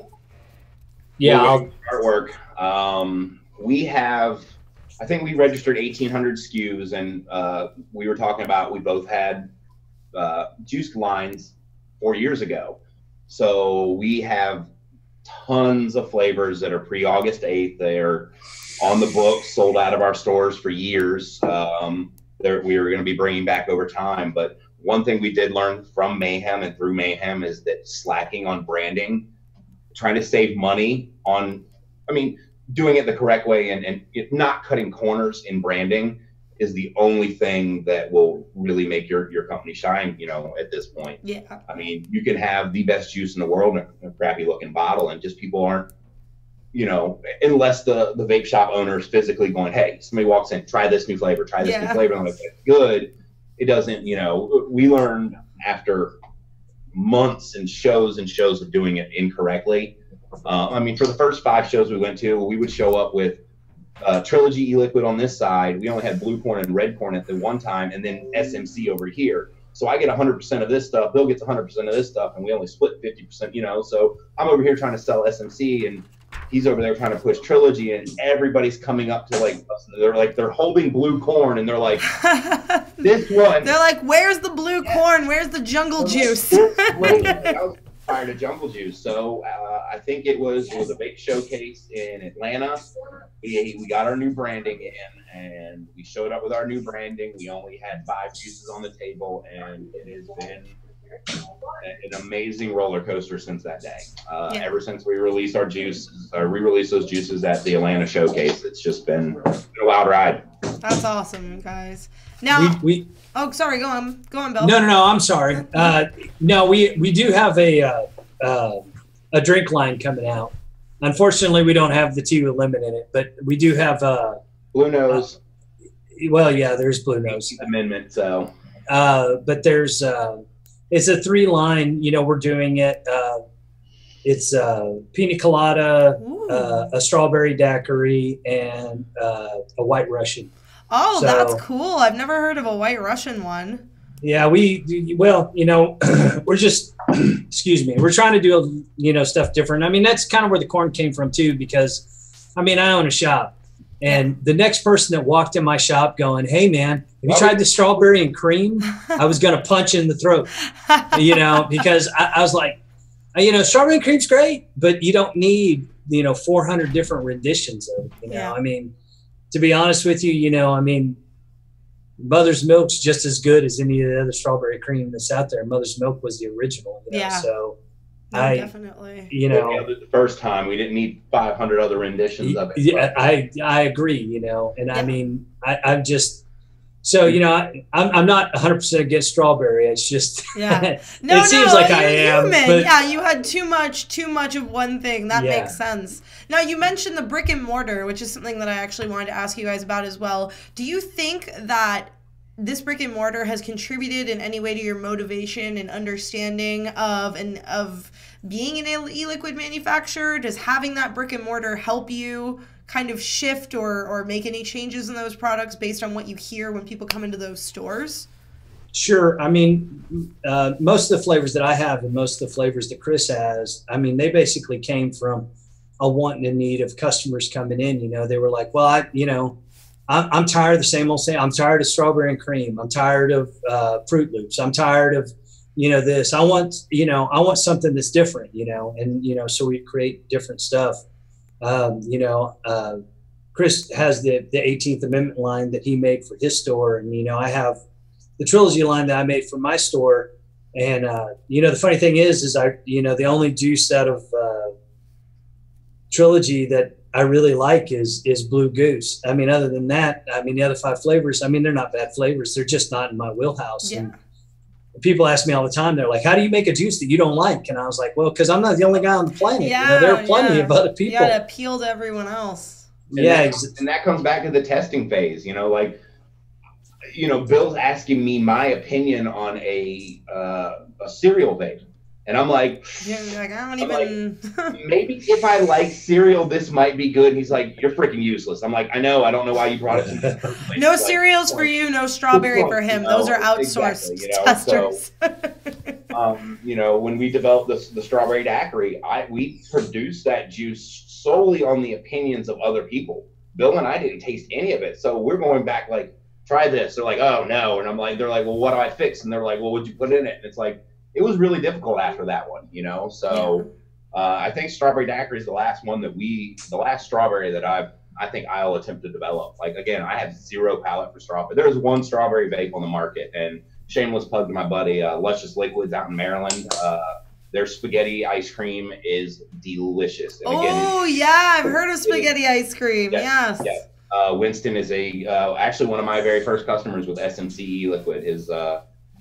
We have, I think we registered 1,800 SKUs, and we were talking about, we both had juice lines 4 years ago. So we have tons of flavors that are pre-August 8th. They're on the books, sold out of our stores for years. We are going to be bringing back over time. But one thing we did learn from Mayhem and through Mayhem is that slacking on branding, trying to save money on, I mean, doing it the correct way and not cutting corners in branding is the only thing that will really make your company shine, you know, at this point. Yeah. I mean, you can have the best juice in the world in a crappy looking bottle, and just people aren't, you know, unless the vape shop owner is physically going, hey, somebody walks in, try this new flavor, try this new flavor, and I'm like, good. It doesn't, you know, we learned after months and shows of doing it incorrectly. I mean, for the first 5 shows we went to, we would show up with Trilogy e-liquid on this side. We only had blue corn and red corn at the one time, and then SMC over here. So I get 100% of this stuff. Bill gets 100% of this stuff, and we only split 50%, you know. So I'm over here trying to sell SMC, and he's over there trying to push Trilogy, and everybody's coming up to, like, they're holding blue corn, and they're like, this one. They're like, where's the blue corn? Where's the jungle juice? I was prior to jungle juice. So I think it was a vape showcase in Atlanta. We got our new branding in, and we showed up with our new branding. We only had 5 juices on the table, and it has been an amazing roller coaster since that day. Ever since we released our juices, re-released those juices at the Atlanta showcase, it's just been a wild ride. That's awesome, guys. Now, oh, sorry, go on, Bill. No, I'm sorry. No, we do have a drink line coming out. Unfortunately, we don't have the tea with lemon in it, but we do have Blue Nose. Well, yeah, there's Blue Nose amendment. So, but there's it's a 3-line. You know, we're doing it. It's pina colada, a strawberry daiquiri, and a White Russian. Oh, so, that's cool. I've never heard of a White Russian one. Yeah, well, you know, we're just, excuse me, we're trying to do, you know, stuff different. I mean, that's kind of where the corn came from too, because, I mean, I own a shop, and the next person that walked in my shop going, hey man, have you tried the strawberry and cream? I was going to punch in the throat, you know, because I was like, you know, strawberry and cream's great, but you don't need, you know, 400 different renditions of it, you know. I mean, to be honest with you, you know, I mean, Mother's Milk's just as good as any of the other strawberry cream that's out there. Mother's Milk was the original, you know, so definitely. You know, the first time we didn't need 500 other renditions of it. Yeah, I agree, you know, and I mean, I'm just, so, you know, I'm not 100% against strawberry. It's just, it seems like I am. But yeah, you had too much of one thing. That makes sense. Now, you mentioned the brick and mortar, which is something that I actually wanted to ask you guys about as well. Do you think that this brick and mortar has contributed in any way to your motivation and understanding of being an e-liquid manufacturer? Does having that brick and mortar help you kind of shift or make any changes in those products based on what you hear when people come into those stores? Sure. I mean, most of the flavors that I have and most of the flavors that Chris has, I mean, they basically came from a want and a need of customers coming in. You know, they were like, well, I'm tired of the same old thing. I'm tired of strawberry and cream. I'm tired of Fruit Loops. I'm tired of, this. I want something that's different, and, so we create different stuff. Chris has the 18th Amendment line that he made for his store. And, I have the Trilogy line that I made for my store. And, the funny thing is the only juice out of Trilogy that I really like is Blue Goose. I mean, other than that, the other 5 flavors, they're not bad flavors. They're just not in my wheelhouse. Yeah. And people ask me all the time, they're like, how do you make a juice that you don't like? And I was like, well, because I'm not the only guy on the planet. Yeah, there are plenty of other people. You got to appeal to everyone else. And that comes back to the testing phase, Bill's asking me my opinion on a cereal vape. And I'm like, I don't even. Maybe if I like cereal, this might be good. And he's like, you're freaking useless. I'm like, I know. I don't know why you brought it to me. No cereals for you, no strawberry for him. Those are outsourced testers. So, when we developed the strawberry daiquiri, we produced that juice solely on the opinions of other people. Bill and I didn't taste any of it. So we're going back like, try this. They're like, oh, no. And they're like, well, what do I fix? And they're like, well, what'd you put in it? And it's like, it was really difficult after that one, So I think strawberry daiquiri is the last strawberry that I think I'll attempt to develop. Like, again, I have zero palate for strawberry. There's one strawberry vape on the market, and shameless plug to my buddy, Luscious Liquids out in Maryland. Their spaghetti ice cream is delicious. And again, I've heard of spaghetti ice cream. Yes. Winston is actually one of my very first customers with SMCE Liquid.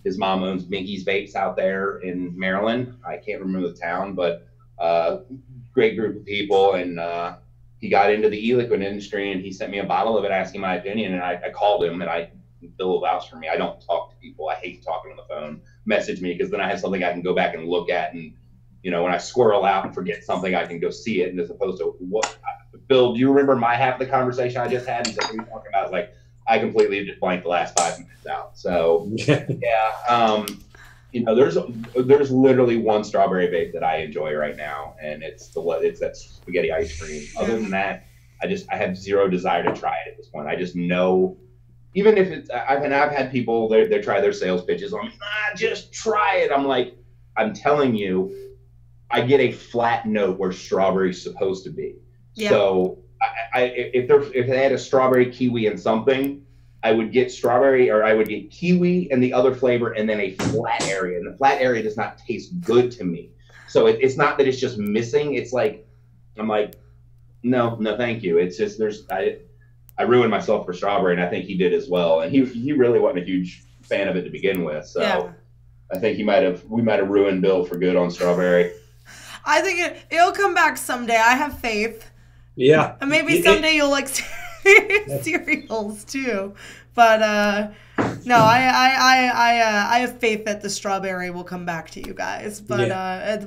His mom owns Minky's Vapes out there in Maryland. I can't remember the town, but great group of people. And he got into the e-liquid industry, and he sent me a bottle of it asking my opinion. And I called him, and Bill vouched for me. I don't talk to people. I hate talking on the phone. Message me, because then I have something I can go back and look at. And, when I squirrel out and forget something, I can go see it. And as opposed to, Bill, do you remember my half the conversation I just had? He's like, what are you talking about? I was like, I completely just blanked the last 5 minutes out. So there's literally one strawberry vape that I enjoy right now, and it's that spaghetti ice cream. Other than that, I have zero desire to try it at this point. I just know, even if it's, I've had people they try their sales pitches on me, just try it. I'm like, I'm telling you, I get a flat note where strawberry's supposed to be. Yeah. So if they had a strawberry, kiwi, and something, I would get strawberry, or I would get kiwi and the other flavor, and then a flat area. And the flat area does not taste good to me. So it's not that it's just missing. It's like, I'm like, no, thank you. It's just I ruined myself for strawberry, and I think he did as well. And he really wasn't a huge fan of it to begin with. So I think we might have ruined Bill for good on strawberry. I think it'll come back someday. I have faith. Yeah. And maybe someday you'll like cereals too. But no, I have faith that the strawberry will come back to you guys. But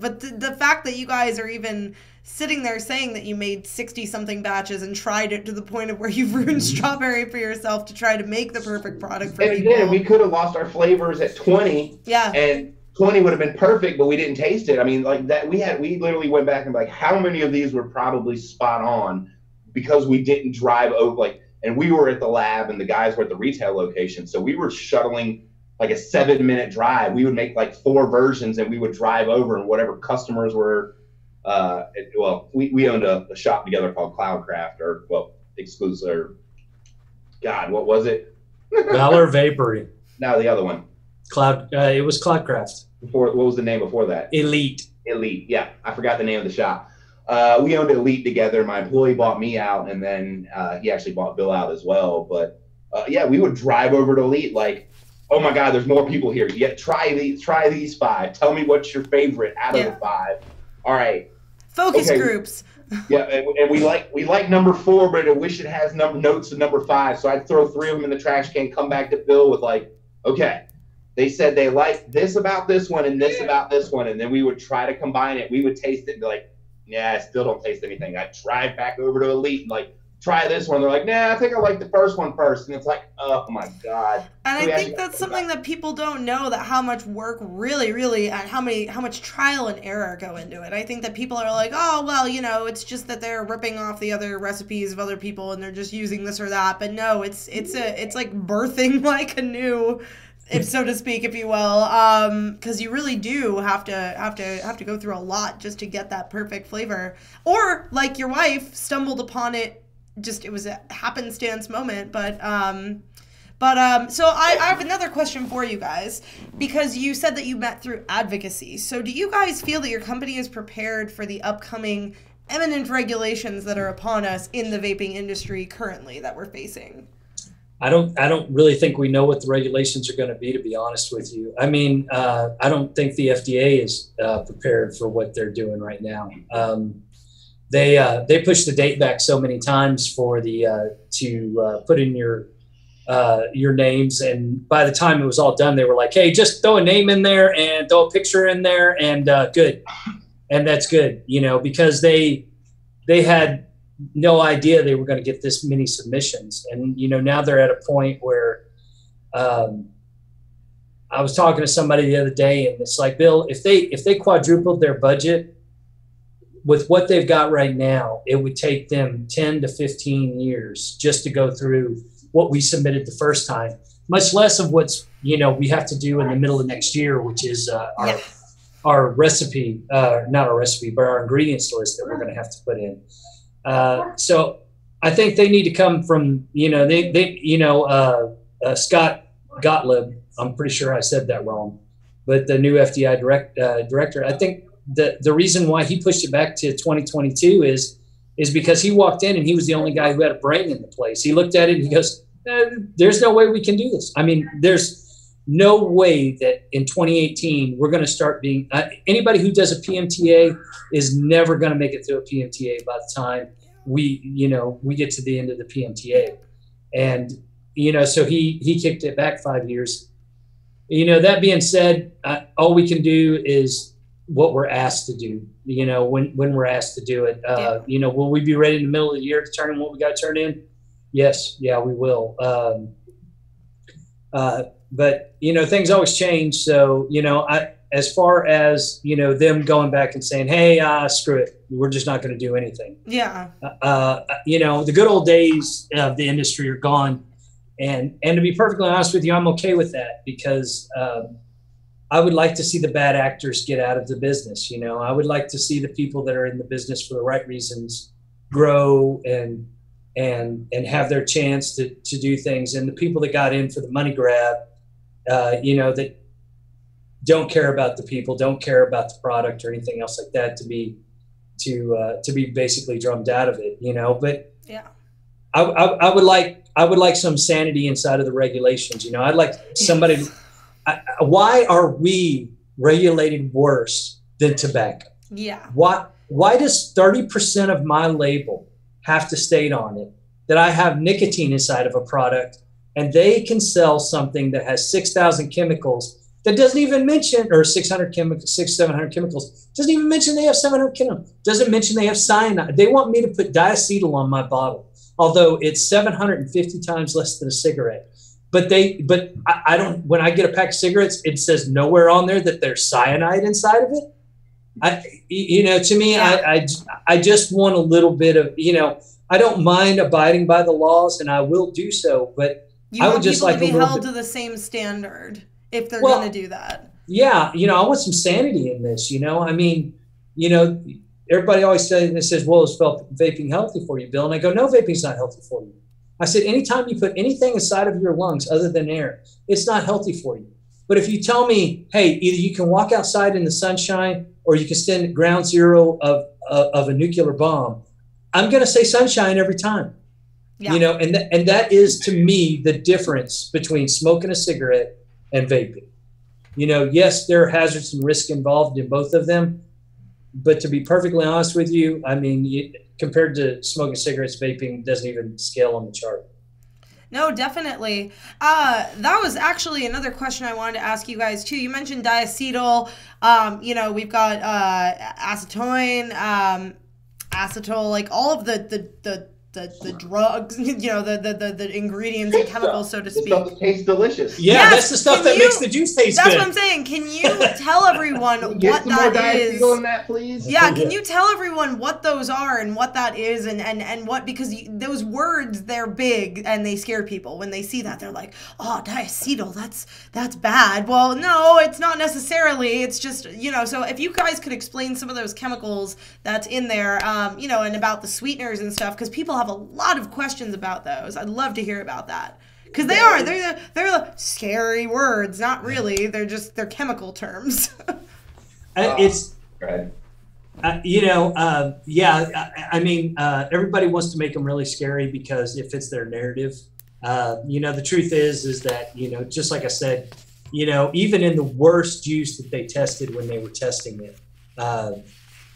but the fact that you guys are even sitting there saying that you made 60-something batches and tried it to the point of where you've ruined strawberry for yourself to try to make the perfect product for people. And again, we could have lost our flavors at 20. Yeah. And 20 would have been perfect, but we didn't taste it. I mean, like that, we literally went back and like, how many of these were probably spot on because we didn't drive over, and we were at the lab and the guys were at the retail location. So we were shuttling like a 7-minute drive. We would make like 4 versions and we would drive over, and whatever customers were, we owned a shop together called Cloudcraft, exclusive, or God, what was it? Valor Vapory. No, the other one. It was Cloudcraft. What was the name before that? Elite. Yeah, I forgot the name of the shop. We owned Elite together. My employee bought me out, and then he actually bought Bill out as well. But we would drive over to Elite like, oh my God, there's more people here. Yeah, try these 5. Tell me what's your favorite out of the 5. All right. Focus groups. Yeah, and we like number 4, but I wish it has notes of number 5. So I'd throw 3 of them in the trash can, come back to Bill with like, okay, they said they like this about this one and this about this one, and then we would try to combine it. We would taste it and be like, yeah, I still don't taste anything. I'd drive back over to Elite and like try this one. They're like, nah, I think I like the first one first. And it's like, oh my God. And So I think that's something that people don't know, that how much work really, and how much trial and error go into it. I think that people are like, oh, well, you know, it's just that they're ripping off the other recipes of other people and they're just using this or that. But no, it's like birthing like a new, if so to speak, if you will, because you really do have to go through a lot just to get that perfect flavor. Or like your wife stumbled upon it. Just, it was a happenstance moment, but so I have another question for you guys, because you said that you met through advocacy. So do you guys feel that your company is prepared for the upcoming imminent regulations that are upon us in the vaping industry currently that we're facing? I don't really think we know what the regulations are going to be, to be honest with you. I mean, I don't think the FDA is prepared for what they're doing right now. They pushed the date back so many times for the to put in your names, and by the time it was all done, they were like, "Hey, just throw a name in there and throw a picture in there, and good," and that's good, you know, because they had no idea they were going to get this many submissions, and you know, now they're at a point where I was talking to somebody the other day, and it's like, Bill, if they quadrupled their budget with what they've got right now, it would take them 10 to 15 years just to go through what we submitted the first time, much less of what's, you know, we have to do in the middle of next year, which is our recipe, not our recipe, but our ingredients list that we're going to have to put in. So I think they need to come from, you know, Scott Gottlieb, I'm pretty sure I said that wrong, but the new FDI director, I think the reason why he pushed it back to 2022 is because he walked in and he was the only guy who had a brain in the place. He looked at it and he goes, there's no way we can do this. I mean, there's no way that in 2018 we're going to start being anybody who does a PMTA is never going to make it through a PMTA by the time we get to the end of the PMTA. And, you know, so he kicked it back 5 years. You know, that being said, all we can do is what we're asked to do, you know, when we're asked to do it. You know, will we be ready in the middle of the year to turn in what we got to turn in? Yes. Yeah, we will. But, you know, things always change. So, you know, as far as, you know, them going back and saying, hey, screw it, we're just not going to do anything. Yeah. You know, the good old days of the industry are gone. And to be perfectly honest with you, I'm okay with that, because I would like to see the bad actors get out of the business. You know, I would like to see the people that are in the business for the right reasons grow and have their chance to do things. And the people that got in for the money grab, you know, that don't care about the people, don't care about the product or anything else like that, to be basically drummed out of it, you know. But yeah, I would like some sanity inside of the regulations. You know, I'd like somebody. Why are we regulated worse than tobacco? Yeah. Why does 30% of my label have to state on it that I have nicotine inside of a product, and they can sell something that has 6,000 chemicals that doesn't even mention, or 700 chemicals, doesn't even mention they have 700 chemicals, doesn't mention they have cyanide. They want me to put diacetyl on my bottle, although it's 750 times less than a cigarette. But I don't, when I get a pack of cigarettes, it says nowhere on there that there's cyanide inside of it. You know, to me, I just want a little bit of, you know, I don't mind abiding by the laws, and I will do so, but I would just like to be held to the same standard if they're going to do that. Yeah. You know, I want some sanity in this, you know. I mean, you know, everybody always says, well, is vaping healthy for you, Bill? And I go, no, vaping's not healthy for you. I said, anytime you put anything inside of your lungs other than air, it's not healthy for you. But if you tell me, hey, either you can walk outside in the sunshine or you can stand at ground zero of a nuclear bomb, I'm going to say sunshine every time. Yeah. You know, and that is, to me, the difference between smoking a cigarette and vaping. You know, yes, there are hazards and risk involved in both of them. But to be perfectly honest with you, I mean, compared to smoking cigarettes, vaping doesn't even scale on the chart. No, definitely. That was actually another question I wanted to ask you guys too. You mentioned diacetyl. You know, we've got acetone, acetyl, like all of the the drugs, you know, the ingredients and chemicals, so to speak. The stuff that tastes delicious. Yeah, Yes, that's the stuff that makes the juice taste That's good. what I'm saying. Can you tell everyone what Get some more that is? on that, please. Yeah, can you tell everyone what those are and what that is and what, because those words, they're big and they scare people. When they see that, they're like, oh, diacetyl, that's bad. Well, no, it's not necessarily. It's just, you know, so if you guys could explain some of those chemicals that's in there, you know, and about the sweeteners and stuff, because people have a lot of questions about those. I'd love to hear about that. Because they're the scary words. Not really. They're chemical terms. It's, right. you know, yeah. I mean, everybody wants to make them really scary because it fits their narrative. You know, the truth is that, you know, just like I said, you know, even in the worst juice that they tested when they were testing it,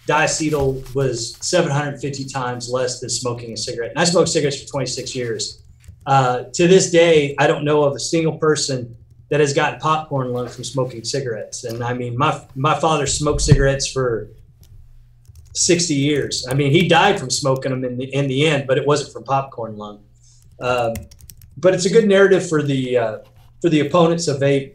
diacetyl was 750 times less than smoking a cigarette. And I smoked cigarettes for 26 years. To this day, I don't know of a single person that has gotten popcorn lung from smoking cigarettes. And I mean, my father smoked cigarettes for 60 years. I mean, he died from smoking them in the end, but it wasn't from popcorn lung. But it's a good narrative for the opponents of vape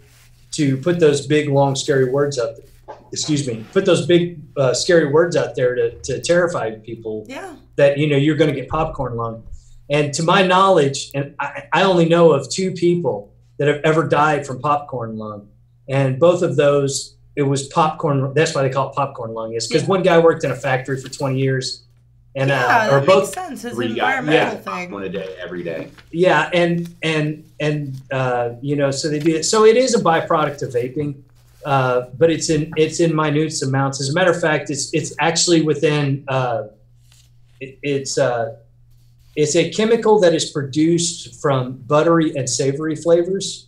to put those big, long, scary words up there. Excuse me, put those big, scary words out there to terrify people. Yeah. That, you know, you're going to get popcorn lung. And to my knowledge, and I only know of 2 people that have ever died from popcorn lung. And both of those, it was popcorn. That's why they call it popcorn lung, is because one guy worked in a factory for 20 years. And, yeah, or that both, makes sense. It's an environmental thing. One a day, every day. Yeah, and you know, so they do it. So it is a byproduct of vaping, but it's in minute amounts. As a matter of fact, it's actually within it's a chemical that is produced from buttery and savory flavors.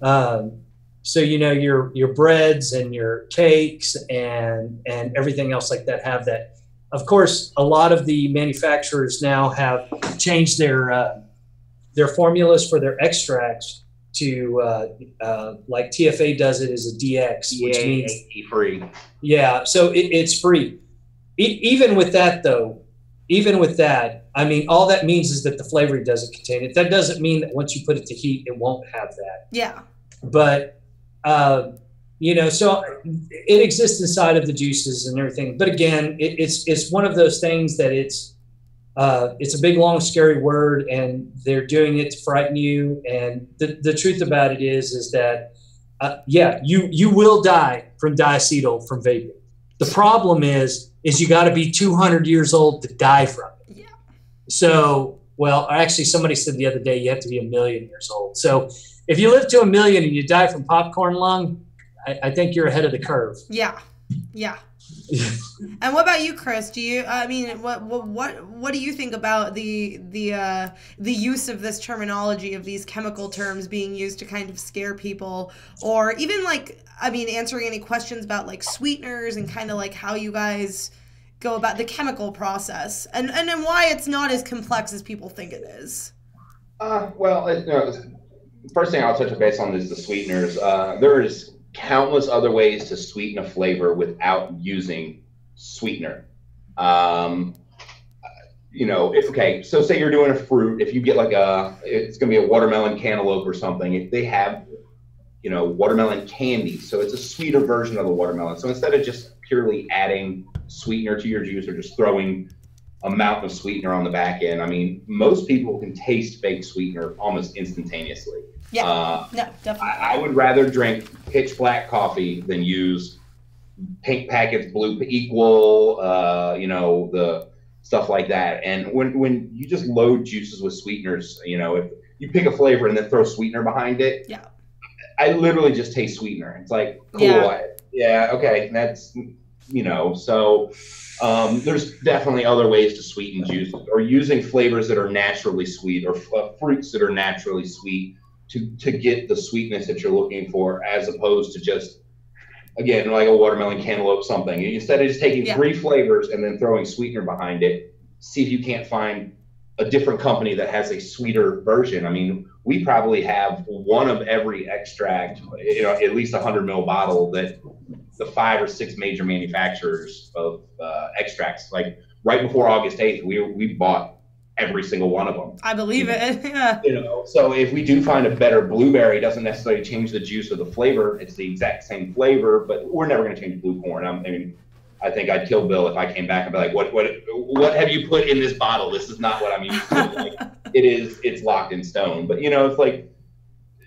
So you know, your breads and your cakes and everything else like that have that. Of course, a lot of the manufacturers now have changed their formulas for their extracts to like TFA does it as a DX, which means free. Yeah, so it's free. Even with that, though, I mean, all that means is that the flavoring doesn't contain it. That doesn't mean that once you put it to heat, it won't have that. Yeah. But you know, so it exists inside of the juices and everything. But again, it's one of those things that it's a big, long, scary word, and they're doing it to frighten you. And the truth about it is that, yeah, you will die from diacetyl from vaping. The problem is you got to be 200 years old to die from it. Yeah. So, well, actually, somebody said the other day you have to be 1 million years old. So if you live to 1 million and you die from popcorn lung, I think you're ahead of the curve. Yeah. Yeah. And what about you, Chris? Do you? I mean, what do you think about the use of this terminology, of these chemical terms being used to kind of scare people, or even like, I mean, answering any questions about like sweeteners and kind of like how you guys go about the chemical process and then why it's not as complex as people think it is? Well, first thing I'll touch base on is the sweeteners. There is countless other ways to sweeten a flavor without using sweetener. You know, so say you're doing a fruit, if you get like it's gonna be a watermelon cantaloupe or something, if they have, you know, watermelon candy, so it's a sweeter version of the watermelon. So instead of just purely adding sweetener to your juice or just throwing a mountain of sweetener on the back end, I mean, most people can taste fake sweetener almost instantaneously. Yeah, no, definitely. I would rather drink pitch black coffee than use pink packets, blue equal, you know, the stuff like that. And when you just load juices with sweeteners, you know, if you pick a flavor and then throw sweetener behind it, yeah, I literally just taste sweetener. It's like, cool, yeah, okay, that's, you know, so there's definitely other ways to sweeten juices, or using flavors that are naturally sweet, or fruits that are naturally sweet to get the sweetness that you're looking for, as opposed to just, again, like a watermelon cantaloupe something. Instead of just taking 3 flavors and then throwing sweetener behind it, see if you can't find a different company that has a sweeter version. I mean, we probably have one of every extract, you know, at least 100 ml bottle that the 5 or 6 major manufacturers of extracts, like right before August 8th, we bought every single one of them. I believe it. Yeah. You know, so if we do find a better blueberry, it doesn't necessarily change the juice or the flavor. It's the exact same flavor, but we're never going to change blue corn. I mean, I think I'd kill Bill if I came back and be like, what have you put in this bottle? This is not what I'm used to. Like, it's locked in stone. But, you know, it's like,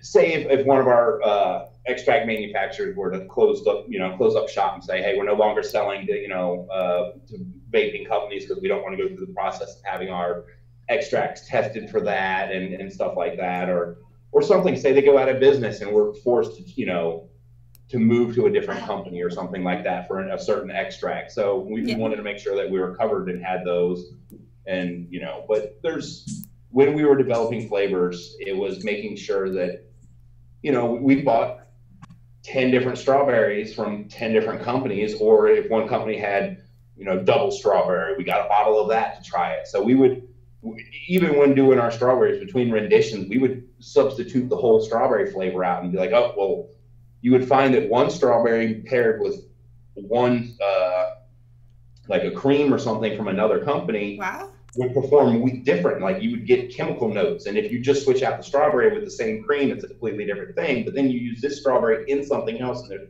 say if one of our extract manufacturers were to close up shop and say, hey, we're no longer selling to, to vaping companies because we don't want to go through the process of having our extracts tested for that and stuff like that, or something, say they go out of business and we're forced to, to move to a different company or something like that for a certain extract. So we wanted to make sure that we were covered and had those. And, but when we were developing flavors, it was making sure that, we bought 10 different strawberries from 10 different companies, or if one company had, double strawberry, we got a bottle of that to try it. So we would, even when doing our strawberries between renditions, we would substitute the whole strawberry flavor out and be like, oh, well, you would find that one strawberry paired with one, like a cream or something from another company, wow, would perform different. Like you would get chemical notes. And if you just switch out the strawberry with the same cream, it's a completely different thing. But then you use this strawberry in something else, and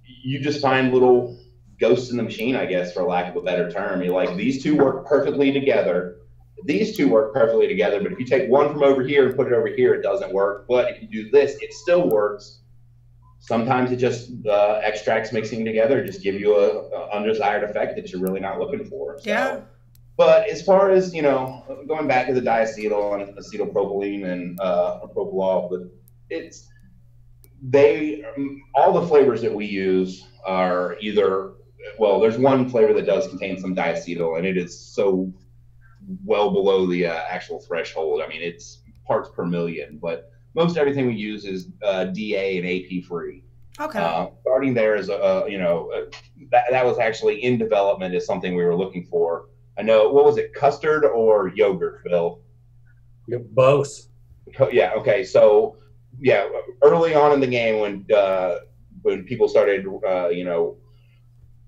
you just find little ghosts in the machine, I guess, for lack of a better term. You're like, these two work perfectly together. These two work perfectly together, but if you take one from over here and put it over here, it doesn't work. But if you do this, it still works. Sometimes it just extracts mixing together just give you a undesired effect that you're really not looking for. So, yeah. But as far as, going back to the diacetyl and acetylpropylene and propylol, but all the flavors that we use are either, well, there's one flavor that does contain some diacetyl, and it is so well below the actual threshold. I mean, it's parts per million, but most everything we use is DA and AP free. Okay. Starting there is that was actually in development as something we were looking for. I know, what was it, custard or yogurt, Bill? Both. Yeah. Okay. So yeah, early on in the game when people started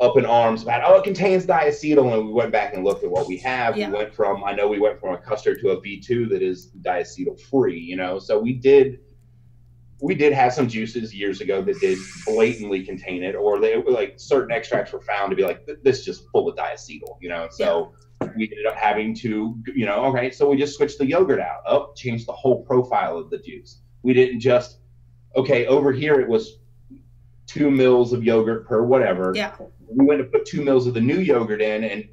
up in arms about, it contains diacetyl, and we went back and looked at what we have. Yeah. We went from a custard to a V2 that is diacetyl free, so we did have some juices years ago that did blatantly contain it, or they like certain extracts were found to be like, this is just full of diacetyl, so we ended up having to, okay, so we just switched the yogurt out, changed the whole profile of the juice. We didn't just, okay, over here it was 2 mils of yogurt per whatever. Yeah. We went to put 2 mils of the new yogurt in, and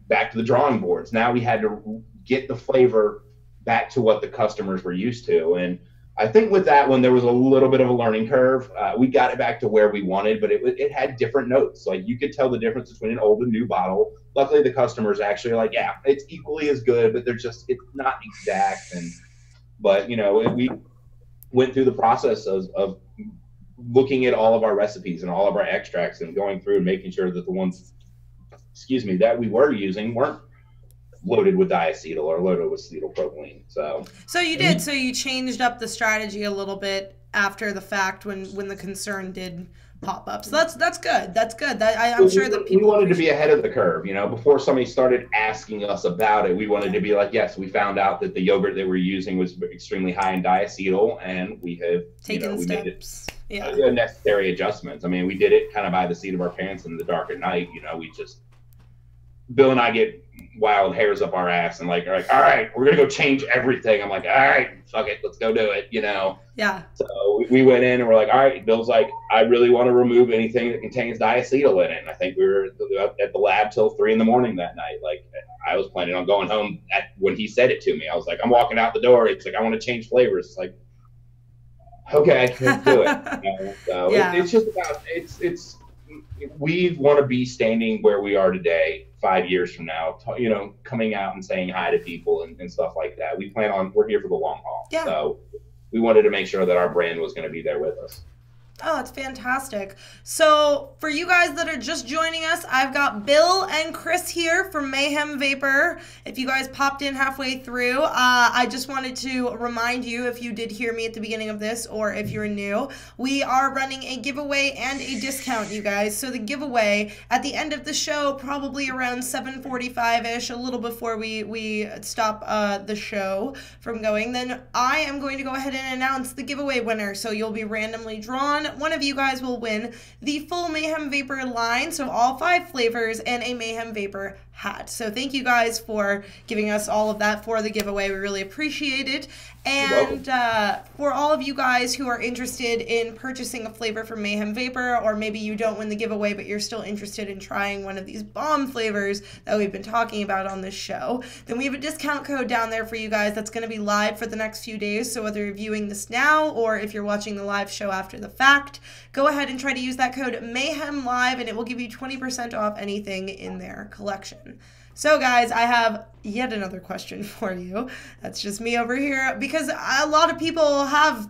back to the drawing boards. Now we had to get the flavor back to what the customers were used to. And I think with that one, there was a little bit of a learning curve. We got it back to where we wanted, but it had different notes. Like you could tell the difference between an old and new bottle. Luckily, the customers actually are like, yeah, it's equally as good, but it's not exact. But we went through the process of looking at all of our recipes and all of our extracts and going through and making sure that the ones, that we were using weren't loaded with diacetyl or loaded with acetylpropylene. So you did. So you changed up the strategy a little bit after the fact when the concern did pop up. So that's good. That's good. I'm sure that people, we wanted to be ahead of the curve. Before somebody started asking us about it, we wanted to be like, yes, we found out that the yogurt that we're using was extremely high in diacetyl, and we have taken steps. Necessary adjustments. I mean, we did it kind of by the seat of our pants in the dark at night. Bill and I get wild hairs up our ass and like, all right, we're gonna go change everything. I'm like, all right, fuck it, let's go do it. Yeah. So we went in and we're like, all right. Bill's like, I really want to remove anything that contains diacetyl in it. And I think we were at the lab till 3 a.m. that night. Like I was planning on going home when he said it to me. I was like, I'm walking out the door. It's like, I want to change flavors. It's like, okay, let's do it. So yeah. It's just about we want to be standing where we are today 5 years from now, coming out and saying hi to people and stuff like that. We're here for the long haul. Yeah. So we wanted to make sure that our brand was going to be there with us. Oh, it's fantastic. So for you guys that are just joining us, I've got Bill and Chris here from Mayhem Vapor. If you guys popped in halfway through, I just wanted to remind you, if you did hear me at the beginning of this, or if you're new, we are running a giveaway and a discount, you guys. So the giveaway at the end of the show, probably around 7:45-ish, a little before we stop the show from going, then I am going to go ahead and announce the giveaway winner. So you'll be randomly drawn. One of you guys will win the full Mayhem Vapor line, so all 5 flavors, and a Mayhem Vapor hat. So thank you guys for giving us all of that for the giveaway. We really appreciate it. And for all of you guys who are interested in purchasing a flavor from Mayhem Vapor, or maybe you don't win the giveaway, but you're still interested in trying one of these bomb flavors that we've been talking about on this show, then we have a discount code down there for you guys that's going to be live for the next few days. So whether you're viewing this now or if you're watching the live show after the fact, go ahead and try to use that code Mayhem Live, and it will give you 20% off anything in their collection. So guys, I have yet another question for you. That's just me over here, because a lot of people have,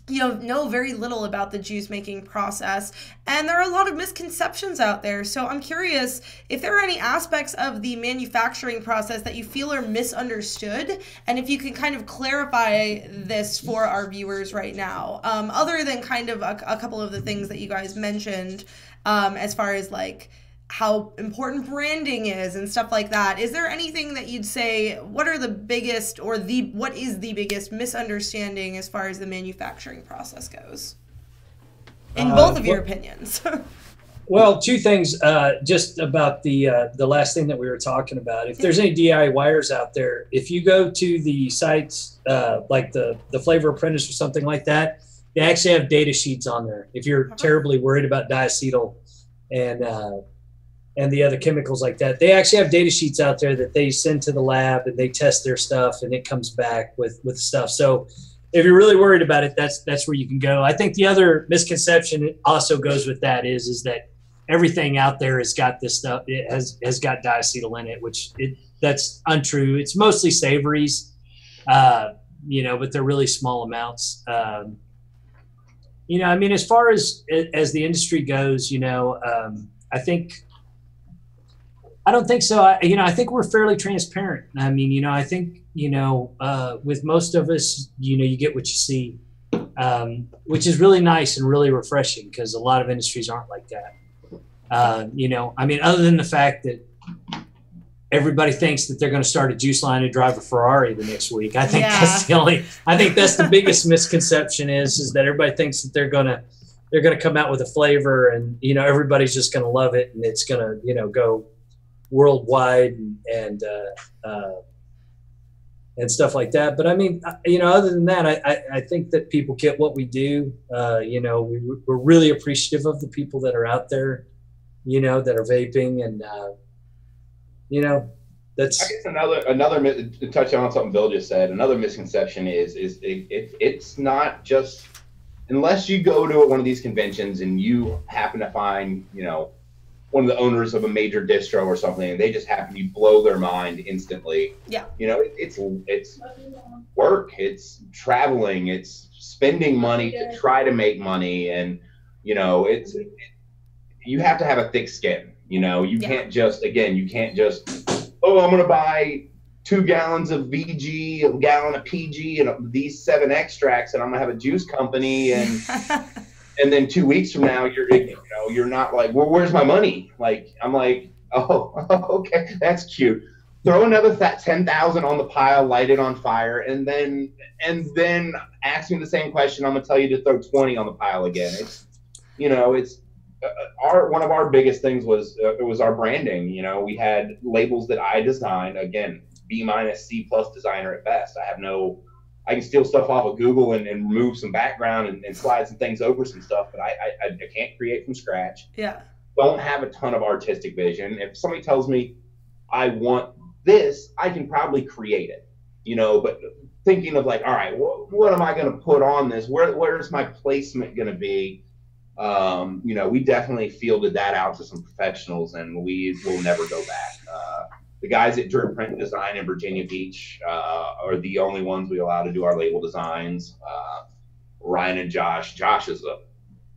know very little about the juice making process, and there are a lot of misconceptions out there. So I'm curious if there are any aspects of the manufacturing process that you feel are misunderstood, and if you can kind of clarify this for our viewers right now, other than kind of a couple of the things that you guys mentioned, as far as like how important branding is and stuff like that. Is there anything that you'd say, what are the biggest, or what is the biggest misunderstanding as far as the manufacturing process goes? In both of your opinions. Well, 2 things, just about the last thing that we were talking about. If there's any DIYers out there, if you go to the sites like the Flavor Apprentice or something like that, they actually have data sheets on there. If you're terribly worried about diacetyl and the other chemicals like that, they actually have data sheets out there that they send to the lab, and they test their stuff, and it comes back with stuff. So if you're really worried about it, that's where you can go. I think the other misconception also goes with that is that everything out there has got this stuff. It has got diacetyl in it, which that's untrue. It's mostly savories, but they're really small amounts. I mean, as far as the industry goes, I don't think so. I think we're fairly transparent. I mean, I think, with most of us, you get what you see, which is really nice and really refreshing, because a lot of industries aren't like that. I mean, other than the fact that everybody thinks that they're going to start a juice line and drive a Ferrari the next week. I think that's the biggest misconception is that everybody thinks that they're going to come out with a flavor, and, everybody's just going to love it, and it's going to, go worldwide and stuff like that. But I mean, other than that, I think that people get what we do. We're really appreciative of the people that are out there, that are vaping, and that's. I guess another to touch on something Bill just said. Another misconception is it's not just, unless you go to one of these conventions and you happen to find one of the owners of a major distro or something, and they just happen to blow their mind instantly. Yeah. It's work, it's traveling, it's spending money to try to make money, and you have to have a thick skin. You can't just, oh, I'm gonna buy 2 gallons of VG, a gallon of PG, and these 7 extracts, and I'm gonna have a juice company, and and then 2 weeks from now, you're not like, well, where's my money? Like, I'm like, oh, okay, that's cute. Throw another 10,000 on the pile, light it on fire, and then ask me the same question. I'm gonna tell you to throw 20 on the pile again. It's, one of our biggest things was our branding. We had labels that I designed. Again, B-, C+ designer at best. I can steal stuff off of Google and remove some background and slide some things over some stuff, but I can't create from scratch. Yeah. Don't have a ton of artistic vision. If somebody tells me I want this, I can probably create it, but thinking of like, all right, what am I going to put on this? Where's my placement going to be? We definitely fielded that out to some professionals, and we will never go back. The guys at Drip Print Design in Virginia Beach are the only ones we allow to do our label designs. Ryan and Josh. Josh is a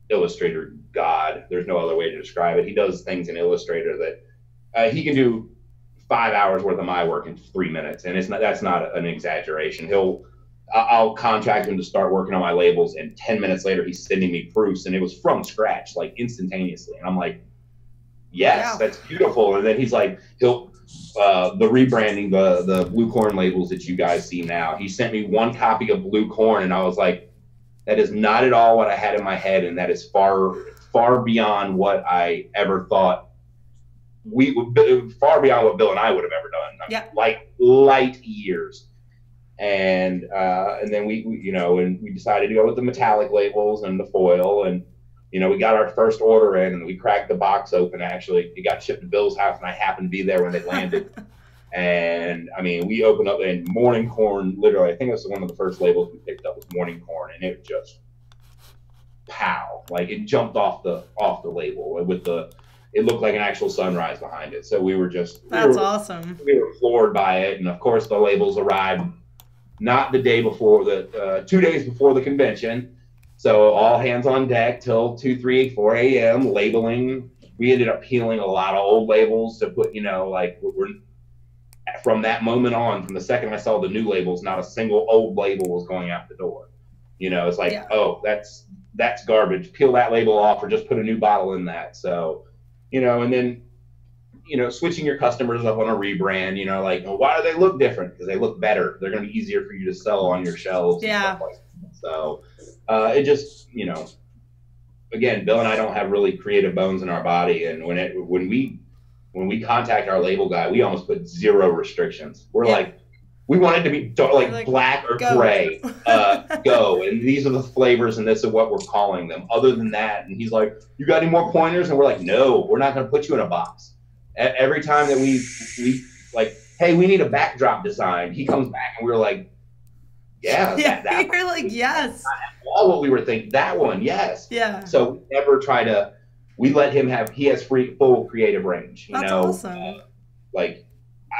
Illustrator god. There's no other way to describe it. He does things in Illustrator that he can do 5 hours worth of my work in 3 minutes, and that's not an exaggeration. I'll contract him to start working on my labels, and 10 minutes later he's sending me proofs, and it was from scratch, like instantaneously. And I'm like, yes, wow, that's beautiful. And then he's like, the rebranding, the blue corn labels that you guys see now, he sent me one copy of blue corn, and I was like, that is not at all what I had in my head, and that is far beyond what I ever thought. Far beyond what Bill and I would have ever done. Yeah. Like light years. And then we decided to go with the metallic labels and the foil, and we got our first order in, and we cracked the box open. Actually, it got shipped to Bill's house, and I happened to be there when they landed. And I mean, we opened up, and morning corn, literally, I think it was one of the first labels we picked up was morning corn, and it just pow, like it jumped off the label with it looked like an actual sunrise behind it. So we were awesome. We were floored by it, and of course the labels arrived not the day before, 2 days before the convention. So all hands on deck till 2, 3, 4 a.m. labeling. We ended up peeling a lot of old labels to put, we're from that moment on, from the second I saw the new labels, not a single old label was going out the door. It's like, yeah, oh, that's garbage. Peel that label off, or just put a new bottle in that. So, and then, switching your customers up on a rebrand, like, well, why do they look different? Because they look better. They're going to be easier for you to sell on your shelves. Yeah. And stuff like that. So it just, again, Bill and I don't have really creative bones in our body. And when we contact our label guy, we almost put zero restrictions. We're like, we want it to be like black or gray, go. And these are the flavors, and this is what we're calling them. Other than that, and he's like, you got any more pointers? And we're like, no, we're not going to put you in a box. Every time that we like, hey, we need a backdrop design, he comes back and we're like, yeah, that you're like, yes. All what we were thinking, that one, yes. Yeah. So we never try to. We let him he has full creative range. That's awesome. Like,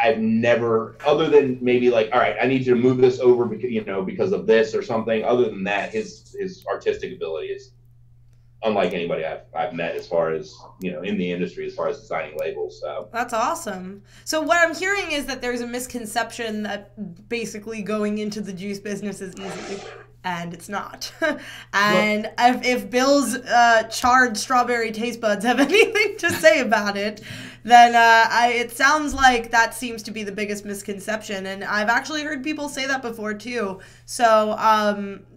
I've never, other than maybe like, all right, I need you to move this over because of this or something. Other than that, his artistic ability is unlike anybody I've met as far as, in the industry, as far as designing labels. So that's awesome. So what I'm hearing is that there's a misconception that basically going into the juice business is easy. And it's not. And if Bill's charred strawberry taste buds have anything to say about it, then it sounds like that seems to be the biggest misconception. And I've actually heard people say that before too. So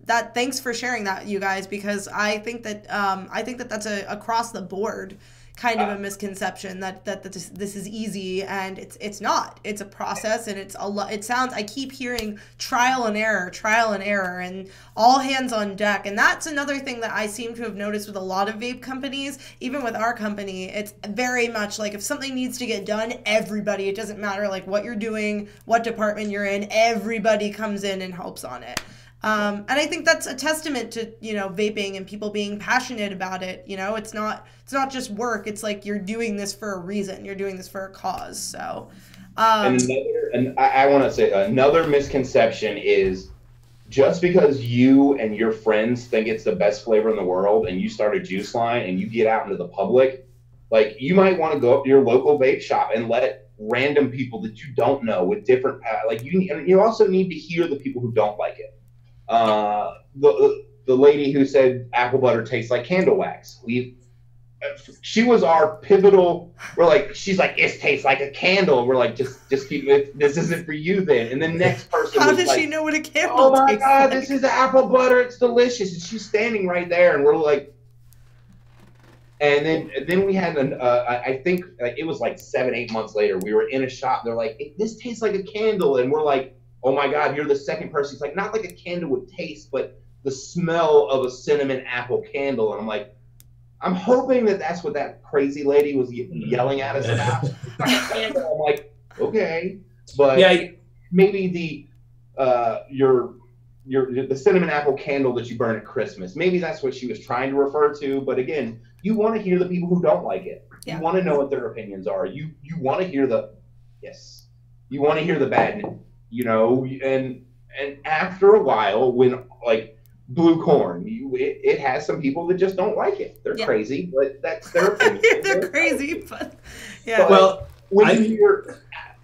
thanks for sharing that, you guys, because I think that that's a across the board kind of a misconception that this is easy, and it's not. It's a process, and it's a lot. I keep hearing trial and error, and all hands on deck. And that's another thing that I seem to have noticed with a lot of vape companies, even with our company. It's very much like if something needs to get done, everybody, it doesn't matter like what you're doing, what department you're in, everybody comes in and helps on it. And I think that's a testament to, vaping and people being passionate about it. It's not just work. It's like you're doing this for a reason. You're doing this for a cause. So, and I want to say another misconception is just because you and your friends think it's the best flavor in the world and you start a juice line and you get out into the public, like you might want to go up to your local vape shop and let random people that you don't know with different, you also need to hear the people who don't like it. The lady who said apple butter tastes like candle wax. She was our pivotal. She's like, it tastes like a candle. We're like, just keep it. This isn't for you then. And the next person. How does she know what a candle? Oh my God, this is apple butter. It's delicious. And she's standing right there, and we're like. And then we had I think it was like 7-8 months later. We were in a shop. They're like, this tastes like a candle, and we're like, oh my God, you're the second person. It's like, not like a candle would taste, but the smell of a cinnamon apple candle. And I'm like, I'm hoping that's what that crazy lady was yelling at us about. I'm like, okay, but yeah, maybe the cinnamon apple candle that you burn at Christmas, maybe that's what she was trying to refer to. But again, you want to hear the people who don't like it. Yeah. You want to know what their opinions are. You want to hear you want to hear the bad. And after a while, when blue corn. It has some people that just don't like it. They're crazy, but that's their opinion. They're crazy, but yeah. But well, when you hear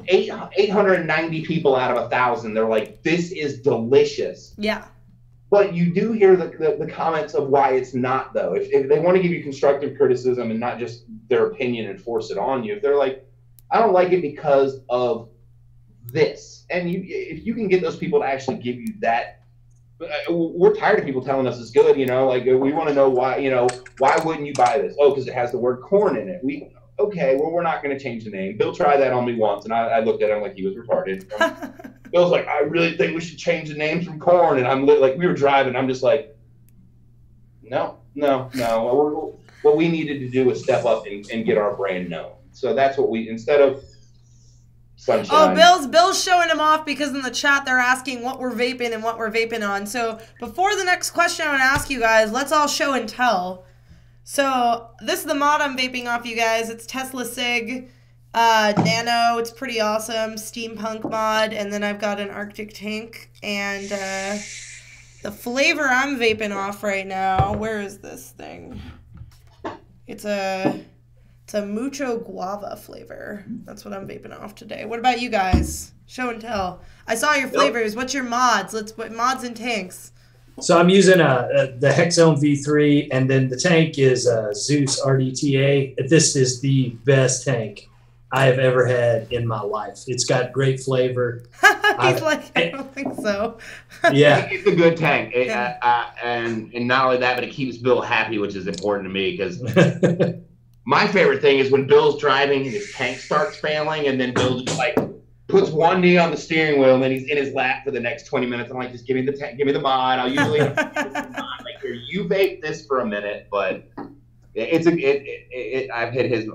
890 people out of 1,000, they're like, "This is delicious." Yeah. But you do hear the comments of why it's not, though. If they want to give you constructive criticism and not just their opinion and force it on you, if they're like, "I don't like it because of this," and if you can get those people to actually give you that. We're tired of people telling us it's good, like we want to know why, why wouldn't you buy this? Oh, because it has the word corn in it. Okay, well, we're not going to change the name. Bill tried that on me once, and I looked at him like he was retarded. Bill's like, I really think we should change the name from corn, and I'm like, we were driving, I'm just like, no. What we needed to do was step up and get our brand known. So that's what instead of Sunshine. Oh, Bill's showing him off because in the chat they're asking what we're vaping and what we're vaping on. So before the next question I want to ask you guys, let's all show and tell. So this is the mod I'm vaping off, you guys. It's Tesla Sig Nano. It's pretty awesome. Steampunk mod. And then I've got an Arctic Tank. And the flavor I'm vaping off right now, where is this thing? It's a Mucho Guava flavor. That's what I'm vaping off today. What about you guys? Show and tell. I saw your flavors. What's your mods? What mods and tanks? So I'm using the Hexome V3, and then the tank is Zeus RDTA. This is the best tank I have ever had in my life. It's got great flavor. He's like, I don't think so. Yeah. It's a good tank. And not only that, but it keeps Bill happy, which is important to me because my favorite thing is when Bill's driving and his tank starts failing, and then Bill just like puts one knee on the steering wheel, and then he's in his lap for the next 20 minutes. I'm like, just give me the tank, give me the mod. I'll usually like, here, you vape this for a minute, but I've hit his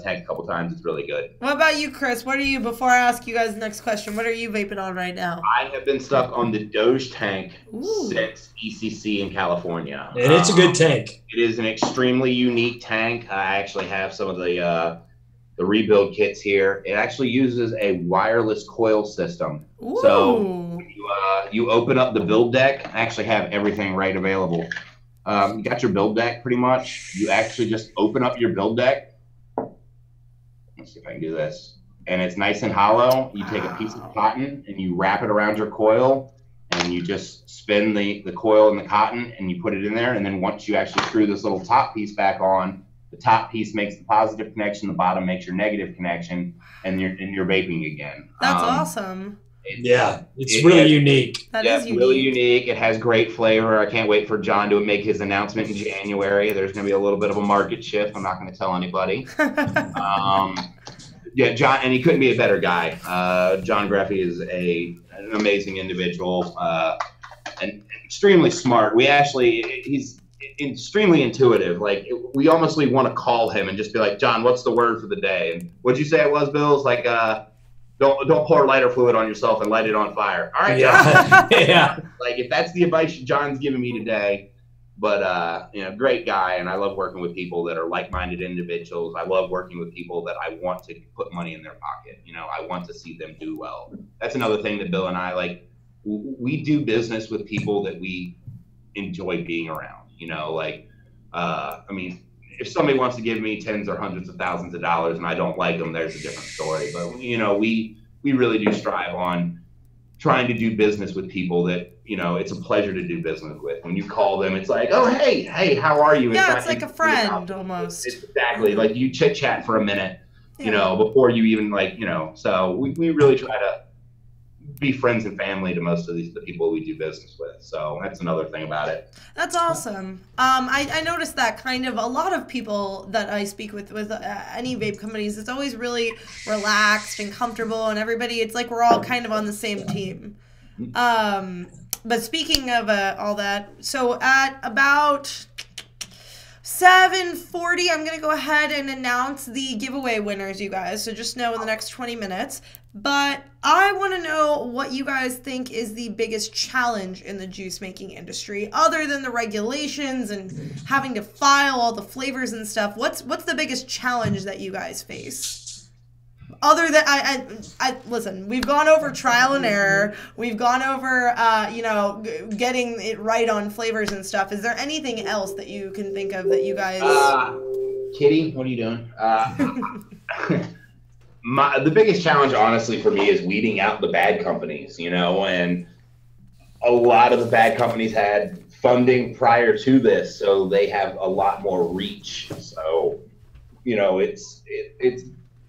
tank a couple times. It's really good. What about you, Chris? What are you? Before I ask you guys the next question, what are you vaping on right now? I have been stuck on the Doge tank 6 ECC in California, and it's a good tank. It is an extremely unique tank. I actually have some of the rebuild kits here. It actually uses a wireless coil system. Ooh. So you open up the build deck. I actually have everything right available. You got your build deck pretty much. You actually just open up your build deck. Let's see if I can do this. And it's nice and hollow. You take a piece of cotton and you wrap it around your coil, and you just spin the coil and the cotton, and you put it in there. And then once you actually screw this little top piece back on, the top piece makes the positive connection, the bottom makes your negative connection, and you're vaping again. That's awesome. It's really unique. That is unique. Really unique. It has great flavor. I can't wait for John to make his announcement in January. There's going to be a little bit of a market shift. I'm not going to tell anybody. John, and he couldn't be a better guy. John Greffy is an amazing individual and extremely smart. He's extremely intuitive. Like we almost want to call him and just be like, John, what's the word for the day? And what'd you say it was, Bill? It's like, don't pour lighter fluid on yourself and light it on fire. All right, John. Yeah. Like if that's the advice John's giving me today, but great guy, and I love working with people that are like-minded individuals. I love working with people that I want to put money in their pocket. I want to see them do well. That's another thing that Bill and I like. We do business with people that we enjoy being around. If somebody wants to give me tens or hundreds of thousands of dollars and I don't like them, there's a different story. But, we really do strive on trying to do business with people that, it's a pleasure to do business with. When you call them, it's like, oh, hey, how are you? Yeah, it's like a friend almost. It's exactly. Like you chit chat for a minute, before you even so we really try to be friends and family to most of the people we do business with. So that's another thing about it. That's awesome. I noticed that kind of a lot of people that I speak with any vape companies, it's always really relaxed and comfortable, and everybody, it's like we're all kind of on the same team. But speaking of all that, so at about 7:40, I'm going to go ahead and announce the giveaway winners, you guys. So just know in the next 20 minutes. But I want to know what you guys think is the biggest challenge in the juice making industry, other than the regulations and having to file all the flavors and stuff. What's the biggest challenge that you guys face? other than I listen, we've gone over trial and error. We've gone over, getting it right on flavors and stuff. Is there anything else that you can think of that you guys? Kitty, what are you doing? The biggest challenge, honestly, for me is weeding out the bad companies. And a lot of the bad companies had funding prior to this, so they have a lot more reach. So, it's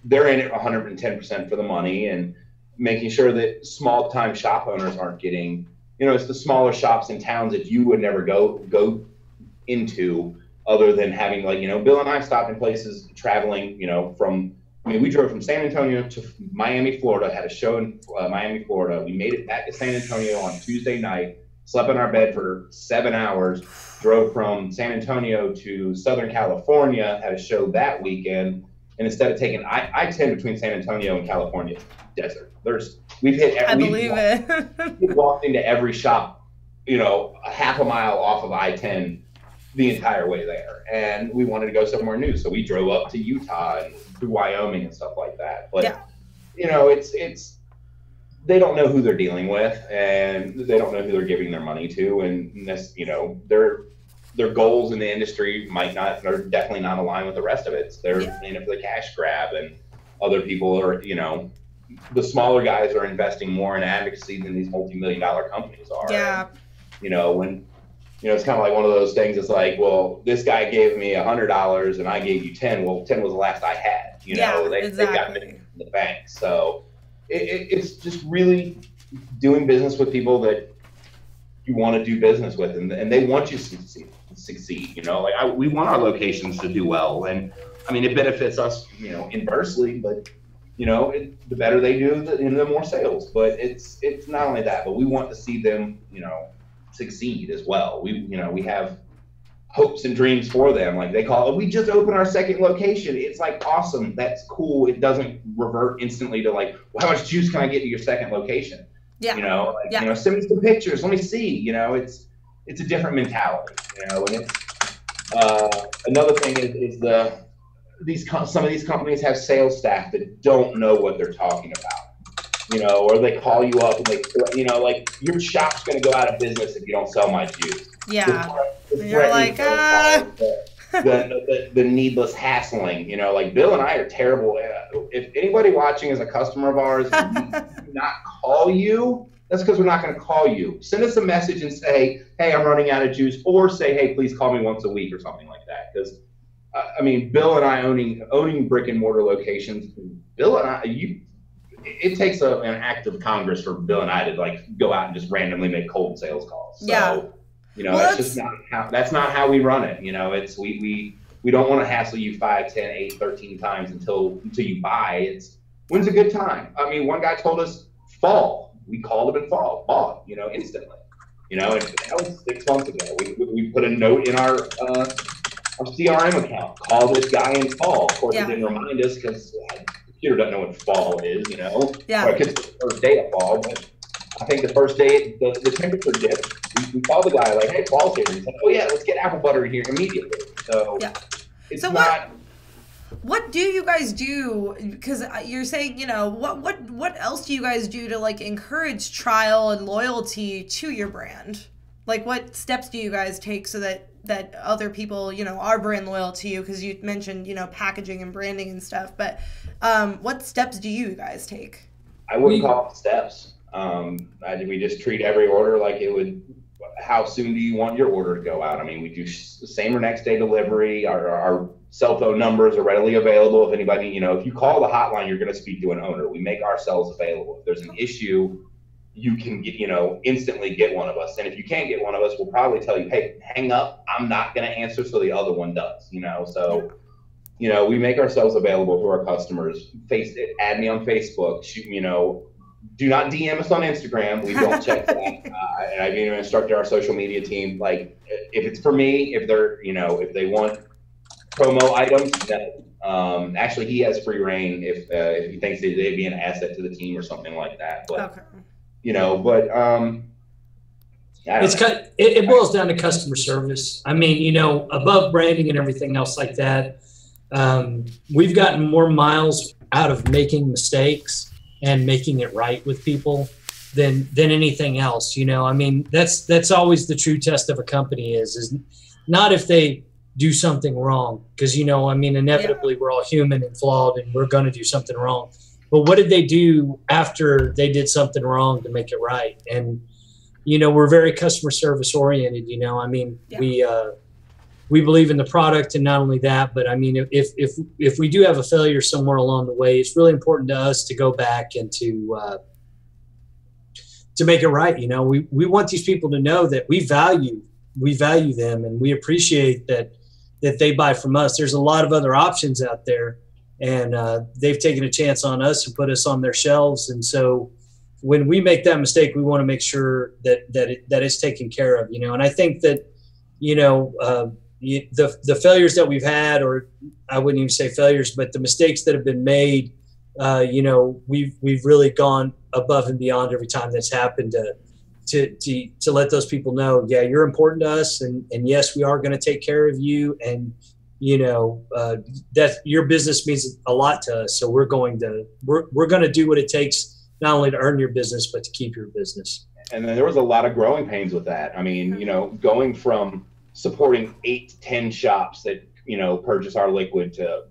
they're in it 110% for the money, and making sure that small time shop owners aren't getting, it's the smaller shops in towns that you would never go into, other than having Bill and I stopped in places traveling, we drove from San Antonio to Miami, Florida, had a show in Miami, Florida. We made it back to San Antonio on Tuesday night, slept in our bed for 7 hours, drove from San Antonio to Southern California, had a show that weekend. And instead of taking I-10 between San Antonio and California, desert. We've walked into every shop, a half a mile off of I-10 the entire way there. And we wanted to go somewhere new. So we drove up to Utah and through Wyoming and stuff like that. But, it's they don't know who they're dealing with, and they don't know who they're giving their money to. And this, their goals in the industry are definitely not aligned with the rest of it. They're in it for the cash grab, and other people are, the smaller guys are investing more in advocacy than these multi-million-dollar companies are. Yeah. When it's kind of like one of those things. It's like, well, this guy gave me $100 and I gave you 10. Well, 10 was the last I had. They got me in the bank. So it's just really doing business with people that you want to do business with, and they want you to succeed. We want our locations to do well, and I mean, it benefits us, inversely, but the better they do, the more sales. But it's not only that, but we want to see them, succeed as well. We have hopes and dreams for them. Like they call it, we just opened our second location. It's like, awesome, that's cool. It doesn't revert instantly to like, well, how much juice can I get to your second location? Yeah. Send me some pictures. Let me see. It's a different mentality. And it's another thing is some of these companies have sales staff that don't know what they're talking about. Or they call you up and they, like, your shop's going to go out of business if you don't sell my juice. Yeah. You're like, the needless hassling, like Bill and I are terrible. If anybody watching is a customer of ours, and we do not call you, that's because we're not going to call you. Send us a message and say, hey, I'm running out of juice, or say, hey, please call me once a week or something like that. Because Bill and I owning brick and mortar locations, Bill and I, it takes an act of Congress for Bill and I to like go out and just randomly make cold sales calls. So, that's just not how we run it. It's we don't want to hassle you 5, 10, 8, 13 times until you buy. It's when's a good time. One guy told us fall. We called him in fall, bought, instantly. And that was 6 months ago. We put a note in our CRM account. Call this guy in fall. Of course, it didn't remind us because computer doesn't know what fall is, Yeah. Or it's the first day of fall, but I think the first day the temperature dipped. We called the guy like, hey, fall's here. He said, oh yeah, let's get apple butter here immediately. So it's not. What do you guys do? Because you're saying, what else do you guys do to like encourage trial and loyalty to your brand? Like, what steps do you guys take so that other people, are brand loyal to you? Because you mentioned, packaging and branding and stuff. But what steps do you guys take? I wouldn't call them steps. We just treat every order like it would. How soon do you want your order to go out? We do same or next day delivery. Our cell phone numbers are readily available. If anybody, if you call the hotline, you're going to speak to an owner. We make ourselves available. If there's an issue, you can get, instantly get one of us. And if you can't get one of us, we'll probably tell you, hey, hang up. I'm not going to answer, so the other one does. So, we make ourselves available to our customers. Add me on Facebook. Do not DM us on Instagram. We don't check that. And I've even instructed our social media team, like, if it's for me, if they're, if they want promo items, no. Actually, he has free reign if he thinks they'd be an asset to the team or something like that. But, it boils down to customer service. Above branding and everything else like that, we've gotten more miles out of making mistakes and making it right with people than anything else. You know, I mean, that's always the true test of a company is not if they do something wrong, because, you know, I mean, inevitably we're all human and flawed and we're going to do something wrong. But what did they do after they did something wrong to make it right? And, you know, we're very customer service oriented, you know, I mean, we believe in the product, and not only that, but I mean, if we do have a failure somewhere along the way, it's really important to us to go back and to make it right. You know, we want these people to know that we value them, and we appreciate that they buy from us. There's a lot of other options out there, and they've taken a chance on us and put us on their shelves. And so when we make that mistake, we want to make sure that it's taken care of, you know. And I think that, you know, the failures that we've had, or I wouldn't even say failures, but the mistakes that have been made, you know, we've really gone above and beyond every time that's happened to let those people know, yeah, you're important to us, and yes, we are going to take care of you, and you know, that your business means a lot to us. So we're going to do what it takes, not only to earn your business, but to keep your business. And then there was a lot of growing pains with that. I mean, you know, going from supporting 8 to 10 shops that, you know, purchase our liquid to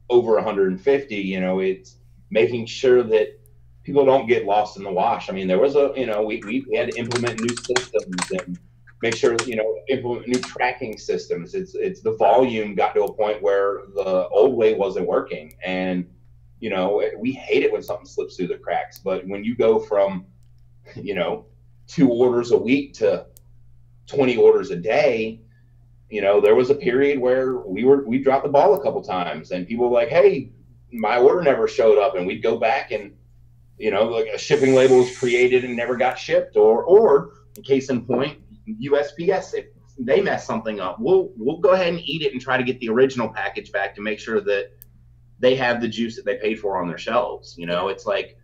over 150, you know, it's making sure that people don't get lost in the wash. I mean, there was we had to implement new systems and make sure, you know, implement new tracking systems. It's the volume got to a point where the old way wasn't working. And, you know, we hate it when something slips through the cracks, but when you go from, you know, 2 orders a week to 20 orders a day, you know, there was a period where we dropped the ball a couple times, and people were like, hey, my order never showed up, and we'd go back and, you know, like a shipping label was created and never got shipped, or in case in point, USPS, if they mess something up, we'll go ahead and eat it and try to get the original package back to make sure that they have the juice that they paid for on their shelves. You know, it's like,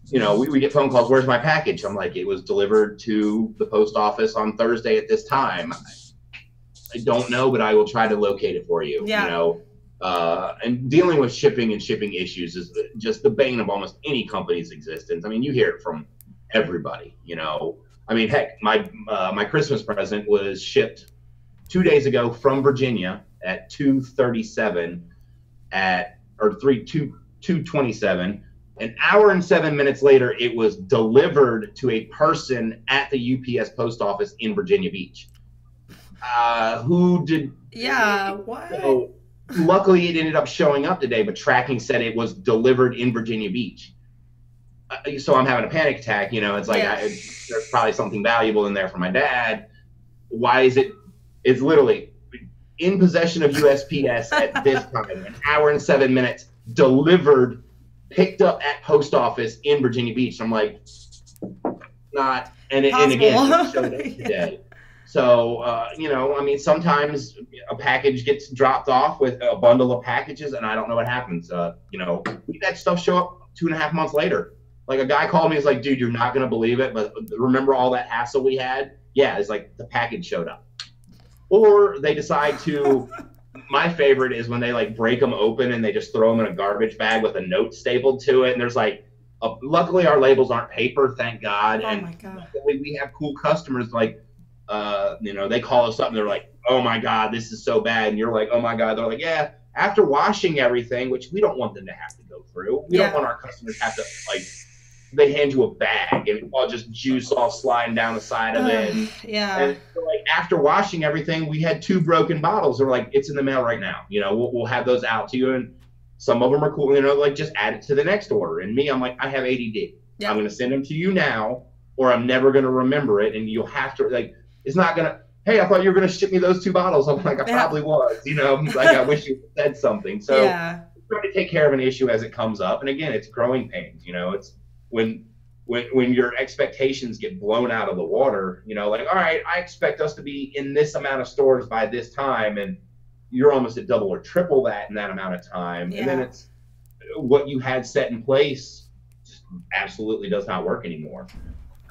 you know, we get phone calls, where's my package? I'm like, it was delivered to the post office on Thursday at this time. I don't know, but I will try to locate it for you. Yeah. You know, and dealing with shipping and shipping issues is just the bane of almost any company's existence. I mean, you hear it from everybody, you know. I mean, heck, my Christmas present was shipped 2 days ago from Virginia at 2:37 or 2:27. An hour and 7 minutes later, it was delivered to a person at the UPS post office in Virginia Beach. What? So, luckily, it ended up showing up today, but tracking said it was delivered in Virginia Beach. So I'm having a panic attack. You know, it's like there's probably something valuable in there for my dad. Why is it? It's literally in possession of USPS at this time, an hour and 7 minutes, delivered, picked up at post office in Virginia Beach. I'm like, not, and again, it showed up today. So, you know, I mean, sometimes a package gets dropped off with a bundle of packages, and I don't know what happens. You know, we had stuff show up 2.5 months later. Like, a guy called me, he's like, dude, you're not going to believe it, but remember all that hassle we had? Yeah, it's like the package showed up. Or they decide to, my favorite is when they, like, break them open and they just throw them in a garbage bag with a note stapled to it, and there's, like, luckily our labels aren't paper, thank God. Oh, and my God. We have cool customers, like, you know, they call us up and they're like, oh my God, this is so bad. And you're like, oh my God. They're like, yeah, after washing everything, which we don't want them to have to go through. We don't want our customers to have to, like, they hand you a bag and all just juice all sliding down the side of it. And so, like, after washing everything, we had 2 broken bottles. They're like, it's in the mail right now. You know, we'll have those out to you. And some of them are cool, you know, like, just add it to the next order. And me, I'm like, I have ADD. Yeah. I'm going to send them to you now, or I'm never going to remember it. And you'll have to, like, it's not going to, hey, I thought you were going to ship me those 2 bottles. I'm like, I probably was, you know, like, I wish you said something. So try to take care of an issue as it comes up. And again, it's growing pains, you know, it's when your expectations get blown out of the water, you know, like, all right, I expect us to be in this amount of stores by this time. And you're almost at double or triple that in that amount of time. And then it's what you had set in place absolutely does not work anymore.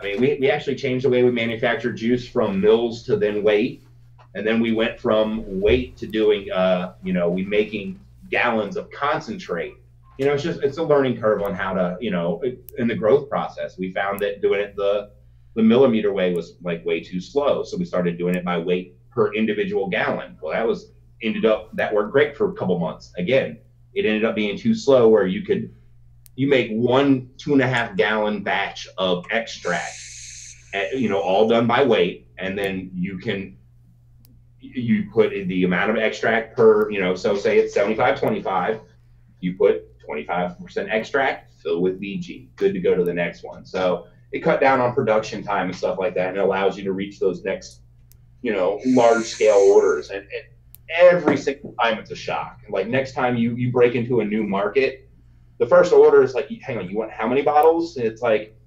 I mean, we actually changed the way we manufacture juice from mills to then weight. And then we went from weight to doing, you know, we making gallons of concentrate. you know, it's a learning curve on how to, you know, in the growth process. We found that doing it the millimeter way was like way too slow, so we started doing it by weight per individual gallon. Well, that worked great for a couple months. Again, it ended up being too slow where you make 1 2.5 gallon batch of extract, you know, all done by weight, and then you put the amount of extract per, you know, so say it's 75-25, you put 25% extract, fill with VG, good to go to the next one. So it cut down on production time and stuff like that, and it allows you to reach those next, you know, large scale orders. And every single time it's a shock. Like next time you break into a new market, the first order is like, hang on, you want how many bottles? And it's like,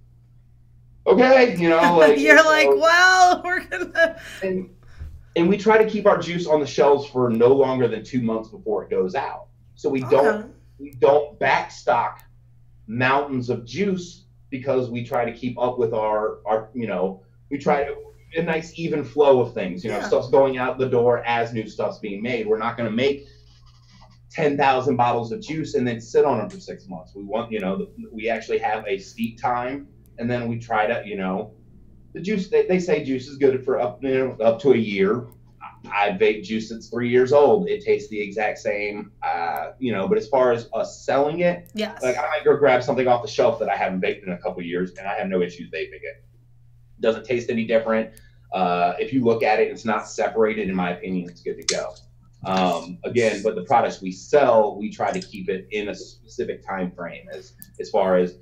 okay, you know, like you're like, well, we're gonna. And we try to keep our juice on the shelves for no longer than 2 months before it goes out. So we don't backstock mountains of juice, because we try to keep up with our you know, we try to a nice even flow of things. You know, stuff's going out the door as new stuff's being made. We're not going to make 10,000 bottles of juice and then sit on them for 6 months. We want, you know, we actually have a steep time, and then we try to, you know, the juice, they say juice is good for up to a year. I vape juice that's 3 years old. It tastes the exact same, you know, but as far as us selling it, like I might go grab something off the shelf that I haven't vaped in a couple of years, and I have no issues vaping it. Doesn't taste any different. If you look at it, it's not separated. In my opinion, it's good to go. Again, but the products we sell, we try to keep it in a specific time frame as far as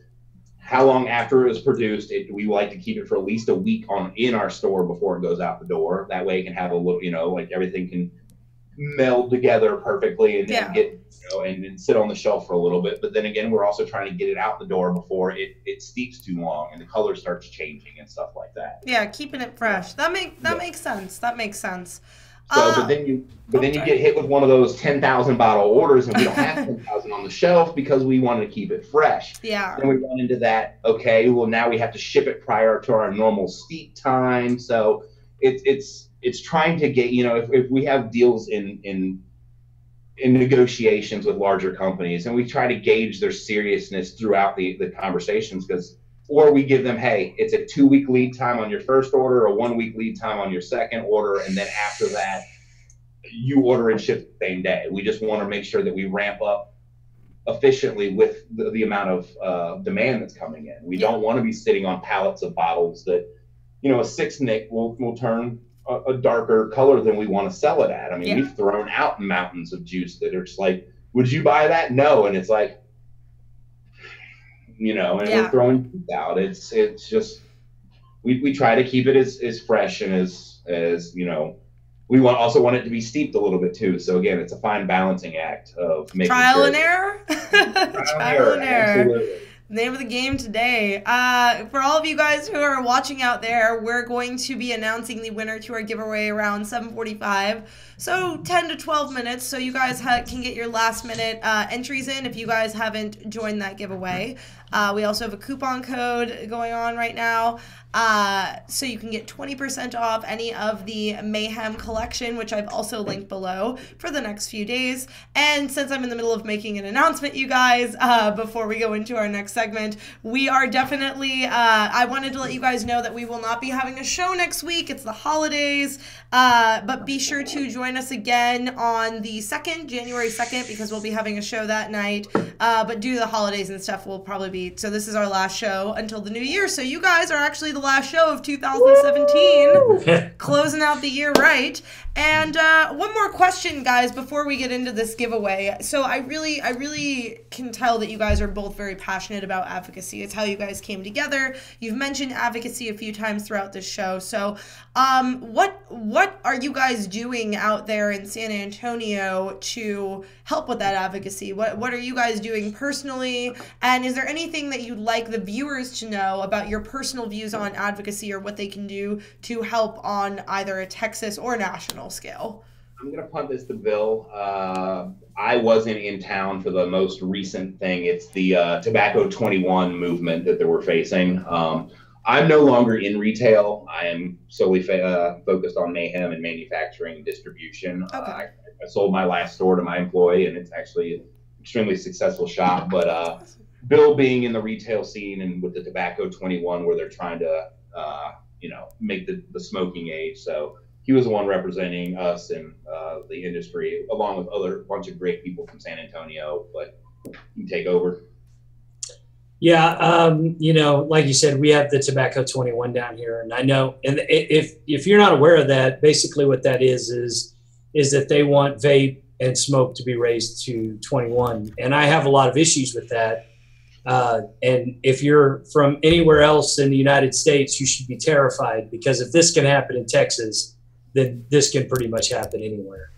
how long after it was produced. We like to keep it for at least a week in our store before it goes out the door. That way it can have a little, you know, like everything can meld together perfectly and then get, you know, and sit on the shelf for a little bit. But then again, we're also trying to get it out the door before it steeps too long and the color starts changing and stuff like that. Yeah, keeping it fresh. That makes sense. That makes sense. So, but then you get hit with one of those 10,000 bottle orders, and we don't have 10,000 on the shelf because we wanted to keep it fresh. Yeah. And we run into that. Okay, well now we have to ship it prior to our normal steep time. So it's trying to get, you know, if we have deals in negotiations with larger companies, and we try to gauge their seriousness throughout the conversations, or we give them, hey, it's a 2-week lead time on your first order, a 1-week lead time on your second order, and then after that, you order and ship the same day. We just want to make sure that we ramp up efficiently with the amount of demand that's coming in. We don't want to be sitting on pallets of bottles that, you know, a 6-nic will turn a darker color than we want to sell it at. I mean, we've thrown out mountains of juice that are just like, would you buy that? No. And it's like, you know, and we're throwing juice out. It's just, we try to keep it as fresh and as, you know, we also want it to be steeped a little bit too. So again, it's a fine balancing act of making trial and error. Trial and error. Absolutely. Name of the game today. For all of you guys who are watching out there, we're going to be announcing the winner to our giveaway around 7:45. So 10 to 12 minutes, so you guys can get your last minute entries in if you guys haven't joined that giveaway. We also have a coupon code going on right now. So you can get 20% off any of the Mayhem collection, which I've also linked below, for the next few days. And since I'm in the middle of making an announcement, you guys, before we go into our next segment, we are definitely, I wanted to let you guys know that we will not be having a show next week. It's the holidays, but be sure to join us again on the 2nd, January 2nd, because we'll be having a show that night. But due to the holidays and stuff, we'll probably be, so this is our last show until the new year. So you guys are actually the last show of 2017, closing out the year right. And one more question, guys, before we get into this giveaway. So I really can tell that you guys are both very passionate about advocacy. It's how you guys came together. You've mentioned advocacy a few times throughout this show. So what are you guys doing out there in San Antonio to help with that advocacy? What are you guys doing personally? And is there anything that you'd like the viewers to know about your personal views on advocacy, or what they can do to help on either a Texas or national scale? I'm going to punt this to Bill. I wasn't in town for the most recent thing. It's the Tobacco 21 movement that they were facing. I'm no longer in retail. I am solely focused on Mayhem and manufacturing and distribution. Okay. I sold my last store to my employee, and it's actually extremely successful shop. But Bill being in the retail scene and with the Tobacco 21, where they're trying to, make the smoking age. So he was the one representing us in the industry, along with other bunch of great people from San Antonio. But you can take over. Yeah, like you said, we have the Tobacco 21 down here, and I know, and if you're not aware of that, basically what that is that they want vape and smoke to be raised to 21, and I have a lot of issues with that. And if you're from anywhere else in the United States, you should be terrified, because if this can happen in Texas, then this can pretty much happen anywhere.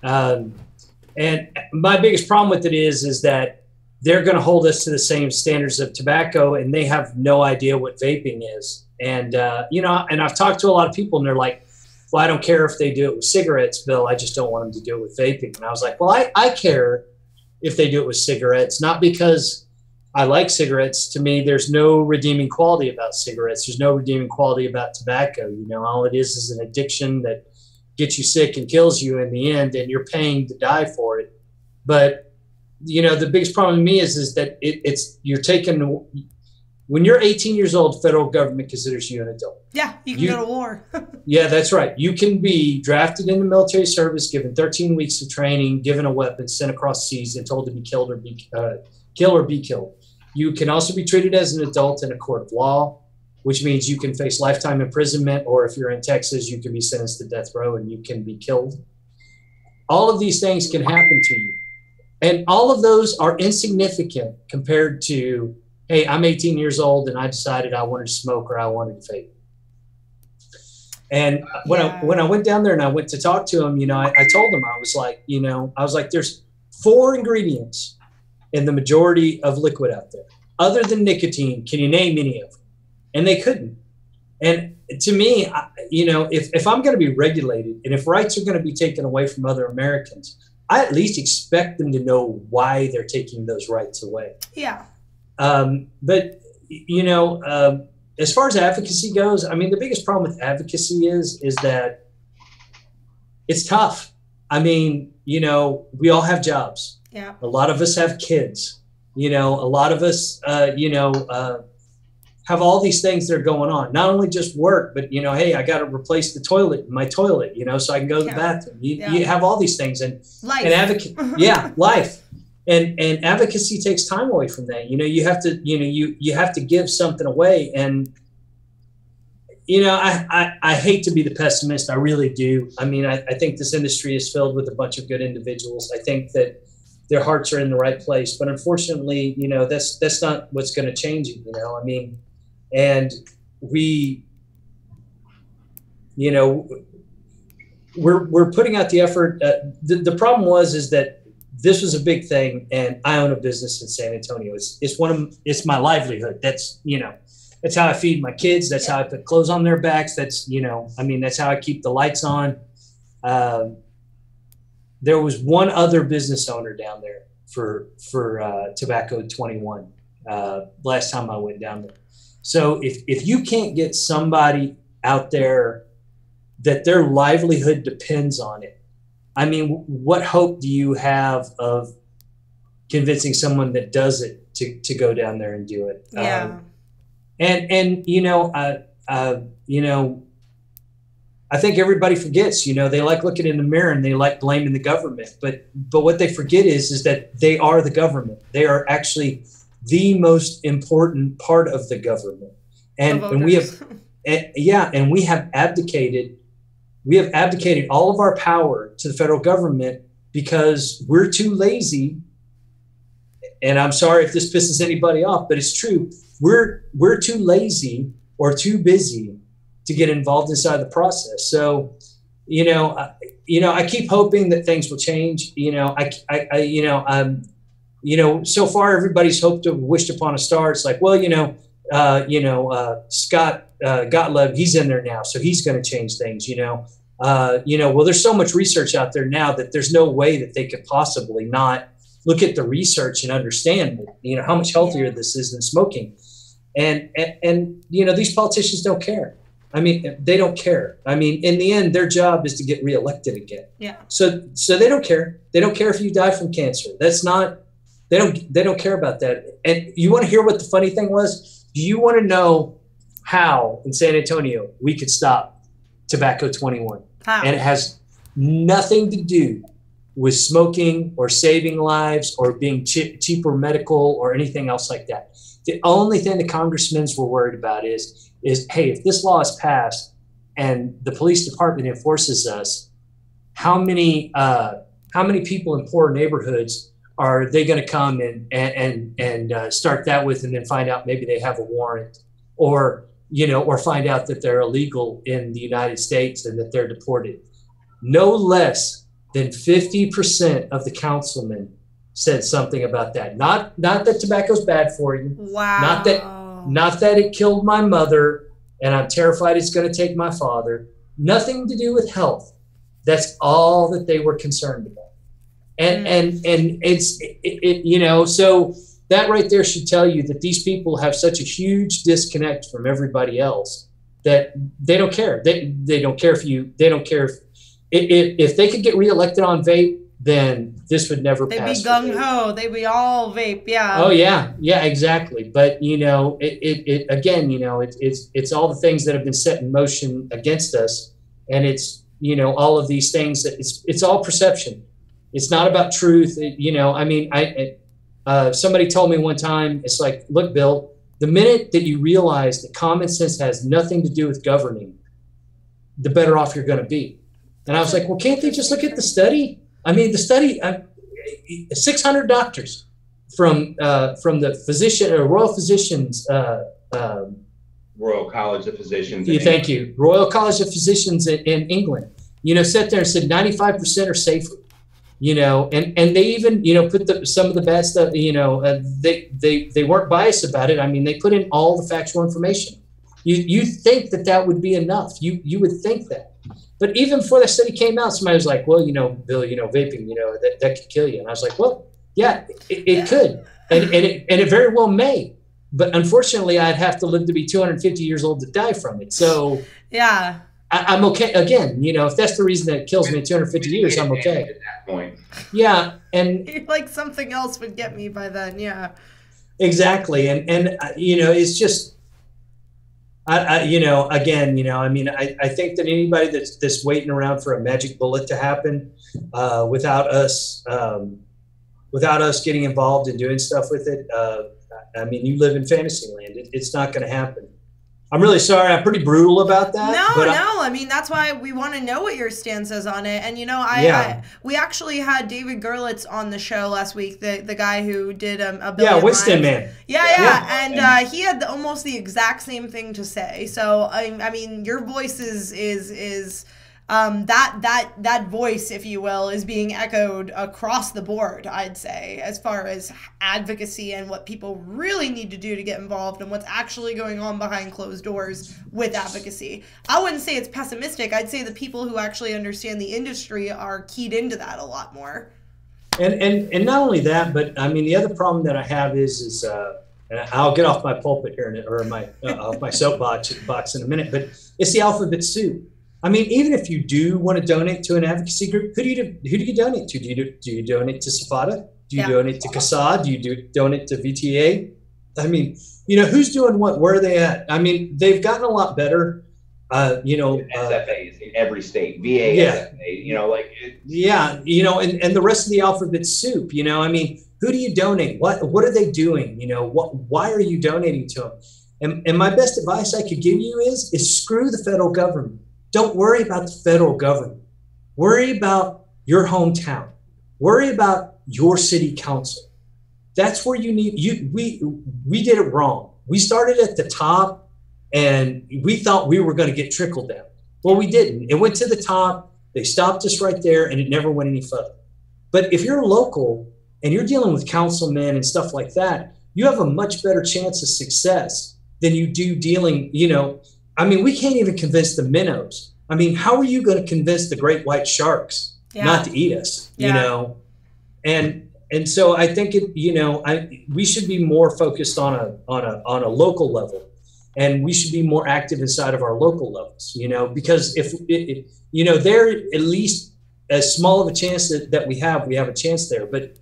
And my biggest problem with it is that they're going to hold us to the same standards of tobacco, and they have no idea what vaping is. And, and I've talked to a lot of people, and they're like, well, I don't care if they do it with cigarettes, Bill. I just don't want them to do it with vaping. And I was like, well, I care if they do it with cigarettes, not because I like cigarettes. To me, there's no redeeming quality about cigarettes. There's no redeeming quality about tobacco. All it is an addiction that gets you sick and kills you in the end, and you're paying to die for it. But, the biggest problem to me is that you're taking, when you're 18 years old, federal government considers you an adult. Yeah, you can go to war. Yeah, that's right. You can be drafted into military service, given 13 weeks of training, given a weapon, sent across seas, and told to be killed or be killed. You can also be treated as an adult in a court of law, which means you can face lifetime imprisonment, or if you're in Texas, you can be sentenced to death row and you can be killed. All of these things can happen to you. And all of those are insignificant compared to, hey, I'm 18 years old and I decided I wanted to smoke or I wanted to vape. And when I went down there and I went to talk to him, I told him, I was like, there's 4 ingredients in the majority of liquid out there. Other than nicotine, can you name any of them? And they couldn't. And to me, if I'm going to be regulated and if rights are going to be taken away from other Americans, I at least expect them to know why they're taking those rights away. Yeah. But, as far as advocacy goes, the biggest problem with advocacy is that it's tough. We all have jobs. Yeah. A lot of us have kids. A lot of us, have all these things that are going on. Not only just work, but, hey, I got to replace my toilet, so I can go to the bathroom. You have all these things. And life. And life. And advocacy takes time away from that. You have to, you have to give something away. And, I hate to be the pessimist. I really do. I think this industry is filled with a bunch of good individuals. I think that their hearts are in the right place, but unfortunately, that's not what's going to change it. And we're putting out the effort. The problem is that this was a big thing, and I own a business in San Antonio. It's my livelihood. That's how I feed my kids. That's how I put clothes on their backs. That's that's how I keep the lights on. There was one other business owner down there for Tobacco 21 last time I went down there. So if you can't get somebody out there that their livelihood depends on it, what hope do you have of convincing someone that does it to go down there and do it? Yeah. I think everybody forgets, they like looking in the mirror and they like blaming the government, but what they forget is that they are the government. They are actually the most important part of the government. And we have abdicated all of our power to the federal government because we're too lazy. And I'm sorry if this pisses anybody off, but it's true. We're too lazy or too busy to get involved inside the process. So, I keep hoping that things will change. So far everybody's hoped or wished upon a star. It's like, well, Scott Gottlieb, he's in there now, so he's going to change things. Well, there's so much research out there now that there's no way that they could possibly not look at the research and understand, how much healthier this is than smoking. And these politicians don't care. They don't care. In the end, their job is to get reelected again. Yeah. So they don't care. They don't care if you die from cancer. That's not They don't care about that. And you want to hear what the funny thing was? Do you want to know how in San Antonio we could stop tobacco 21? How? And it has nothing to do with smoking or saving lives or being cheaper medical or anything else like that. The only thing the congressmen were worried about is, hey, if this law is passed and the police department enforces us, how many people in poor neighborhoods are they going to come and start that with, and then find out maybe they have a warrant, or find out that they're illegal in the United States and that they're deported. No less than 50% of the councilmen said something about that. Not that tobacco's bad for you. Wow. Not that it killed my mother and I'm terrified it's going to take my father. Nothing to do with health. That's all that they were concerned about. And it's so that right there should tell you that these people have such a huge disconnect from everybody else that they don't care. They don't care if they could get reelected on vape, then this would never pass. They'd be gung ho. They'd be all vape. Yeah. Oh yeah, exactly. But it's all the things that have been set in motion against us, and it's all of these things that it's all perception. It's not about truth. Somebody told me one time, it's like, look, Bill, the minute that you realize that common sense has nothing to do with governing, the better off you're going to be. And I was like, well, can't they just look at the study? I mean, the study, 600 doctors from the physician or Royal Physicians. Royal College of Physicians. Thank you. Royal College of Physicians in England, sat there and said 95% are safer. And they even, put some of the bad stuff, they weren't biased about it. I mean, they put in all the factual information. You think that would be enough. You would think that. But even before that study came out, somebody was like, well, Bill, vaping, that could kill you. And I was like, well, yeah, it could. And it very well may. But unfortunately, I'd have to live to be 250 years old to die from it. So yeah. I'm okay. Again, if that's the reason that it kills me in 250 years, I'm okay. At that point. Yeah, and like something else would get me by then. Yeah. Exactly, and it's just, I think that anybody that's waiting around for a magic bullet to happen, without us getting involved and doing stuff with it, you live in fantasy land. It's not going to happen. I'm really sorry. I'm pretty brutal about that. No. I mean, that's why we want to know what your stance is on it. And, we actually had David Gerlitz on the show last week, the guy who did a billion Yeah, Winston Man. Yeah. And he had almost the exact same thing to say. So, I mean, your voice is that voice, if you will, is being echoed across the board, I'd say, as far as advocacy and what people really need to do to get involved and what's actually going on behind closed doors with advocacy. I wouldn't say it's pessimistic. I'd say the people who actually understand the industry are keyed into that a lot more. And not only that, but I mean, the other problem that I have is and I'll get off my pulpit here or off my soapbox in a minute, but it's the alphabet soup. I mean, even if you do want to donate to an advocacy group, who do you donate to? Do you donate to SFATA? Do you donate to CASAD? Do you donate to VTA? I mean, who's doing what? Where are they at? I mean, they've gotten a lot better. SFAs in every state, VA, yeah. SFA, and the rest of the alphabet soup. I mean, who do you donate? What are they doing? Why are you donating to them? And my best advice I could give you is screw the federal government. Don't worry about the federal government. Worry about your hometown. Worry about your city council. That's where you need we did it wrong. We started at the top and we thought we were going to get trickle down. Well, we didn't. It went to the top. They stopped us right there and it never went any further. But if you're local and you're dealing with councilmen and stuff like that, you have a much better chance of success than you do dealing, we can't even convince the minnows. I mean, how are you going to convince the great white sharks not to eat us? And so I think we should be more focused on a local level, and we should be more active inside of our local levels. Because if they're at least as small of a chance that we have a chance there. But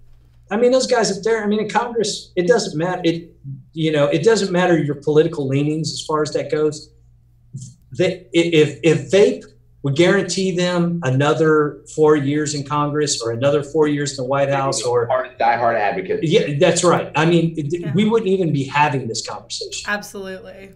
I mean, those guys up there, I mean, in Congress, it doesn't matter. It doesn't matter your political leanings as far as that goes. If vape would guarantee them another 4 years in Congress or another 4 years in the White House, or diehard advocate. Yeah, that's right. I mean, we wouldn't even be having this conversation. Absolutely.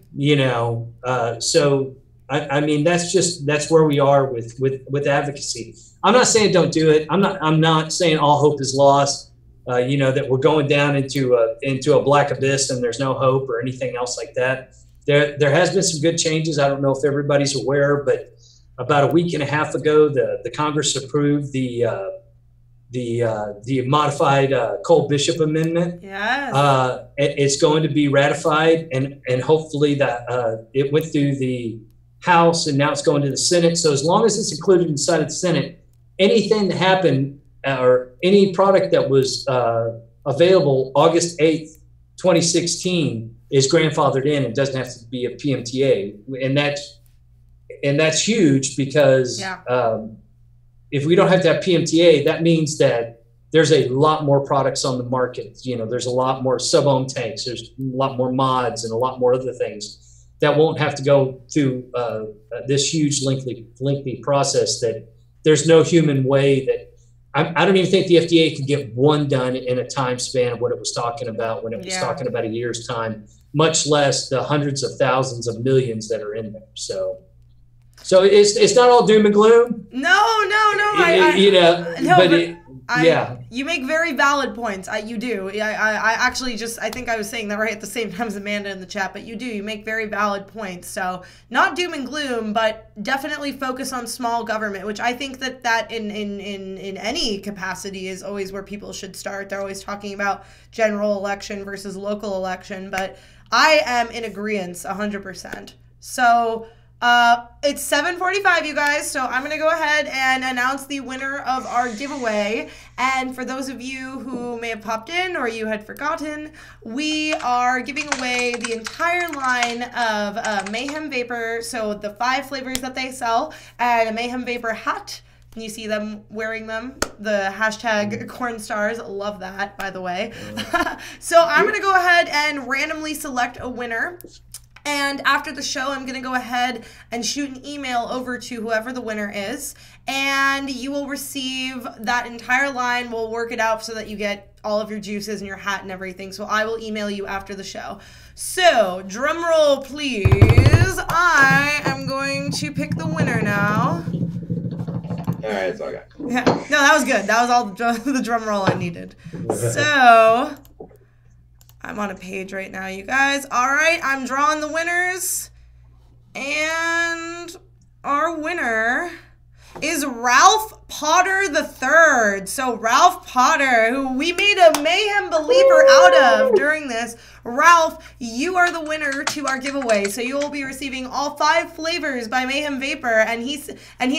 So I mean, that's where we are with advocacy. I'm not saying don't do it. I'm not saying all hope is lost. That we're going down into a black abyss and there's no hope or anything else like that. There has been some good changes. I don't know if everybody's aware, but about a week and a half ago, the Congress approved the modified Cole Bishop Amendment. Yes. It's going to be ratified, and hopefully that it went through the House and now it's going to the Senate. So as long as it's included inside of the Senate, anything that happened or any product that was available August 8th, 2016 is grandfathered in and doesn't have to be a PMTA. And that's huge because if we don't have to have PMTA, that means that there's a lot more products on the market. There's a lot more sub-ohm tanks. There's a lot more mods and a lot more other things that won't have to go through this huge lengthy process that there's no human way that I don't even think the FDA could get one done in a time span of what it was talking about when it was talking about a year's time, much less the hundreds of thousands of millions that are in there. So it's not all doom and gloom. No. You make very valid points. You do. I actually I think I was saying that right at the same time as Amanda in the chat, but you do. You make very valid points. So not doom and gloom, but definitely focus on small government, which I think that in any capacity is always where people should start. They're always talking about general election versus local election, but I am in agreement 100%. So it's 7:45, you guys, so I'm going to go ahead and announce the winner of our giveaway. And for those of you who may have popped in or you had forgotten, we are giving away the entire line of Mayhem Vapor, so the 5 flavors that they sell, and a Mayhem Vapor hat. And you see them wearing them, the hashtag corn stars. Love that, by the way. So I'm going to go ahead and randomly select a winner. And after the show, I'm going to go ahead and shoot an email over to whoever the winner is. And you will receive that entire line. We'll work it out so that you get all of your juices and your hat and everything. So I will email you after the show. So, drum roll, please. I am going to pick the winner now. All right, that's all I got. Yeah. No, that was good. That was all the drum roll I needed. So I'm on a page right now, you guys. All right, I'm drawing the winners. And our winner is Ralph Potter III. So Ralph Potter, who we made a Mayhem believer out of during this. Ralph, you are the winner to our giveaway. So you will be receiving all 5 flavors by Mayhem Vapor. And he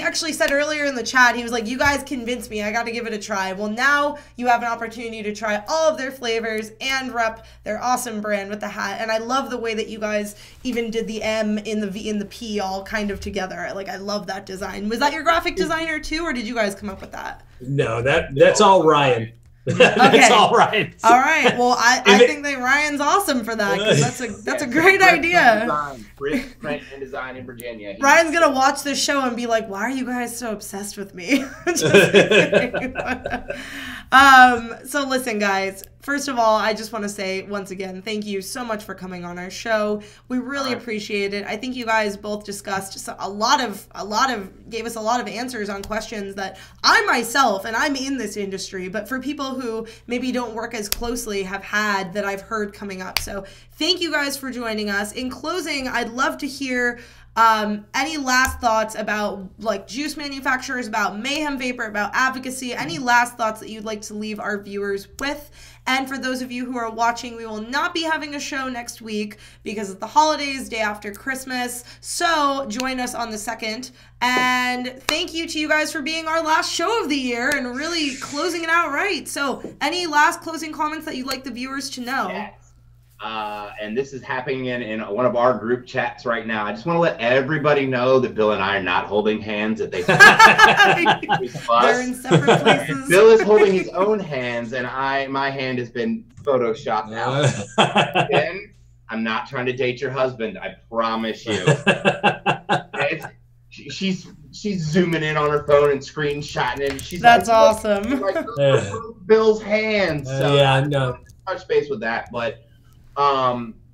actually said earlier in the chat, he was like, you guys convinced me. I got to give it a try. Well, now you have an opportunity to try all of their flavors and rep their awesome brand with the hat. And I love the way that you guys even did the M in the V and the P all kind of together. Like, I love that design. Was that your graphic designer too, or did you guys come up with that? No, that's all Ryan. That's okay. all Ryan. All right. Well, I think that Ryan's awesome for that, because that's a great idea. Print and design in Virginia. Ryan's gonna watch this show and be like, "Why are you guys so obsessed with me?" So listen, guys. First of all, I just want to say once again, thank you so much for coming on our show. We really appreciate it. I think you guys both discussed gave us a lot of answers on questions that I myself, and I'm in this industry, but for people who maybe don't work as closely have had that I've heard coming up. So thank you guys for joining us. In closing, I'd love to hear any last thoughts about like juice manufacturers, about Mayhem Vapor, about advocacy, any last thoughts that you'd like to leave our viewers with. And for those of you who are watching, we will not be having a show next week because it's the holidays, day after Christmas. So join us on the 2nd. And thank you to you guys for being our last show of the year and really closing it out right. So any last closing comments that you'd like the viewers to know? and this is happening in one of our group chats right now. I just want to let everybody know that Bill and I are not holding hands. That they're in separate places. Bill is holding his own hands, and my hand has been photoshopped out. And I'm not trying to date your husband. I promise you. She's zooming in on her phone and screenshotting it. And she's That's like, awesome. Like Bill's hands. So yeah, I know. Touch base with that, but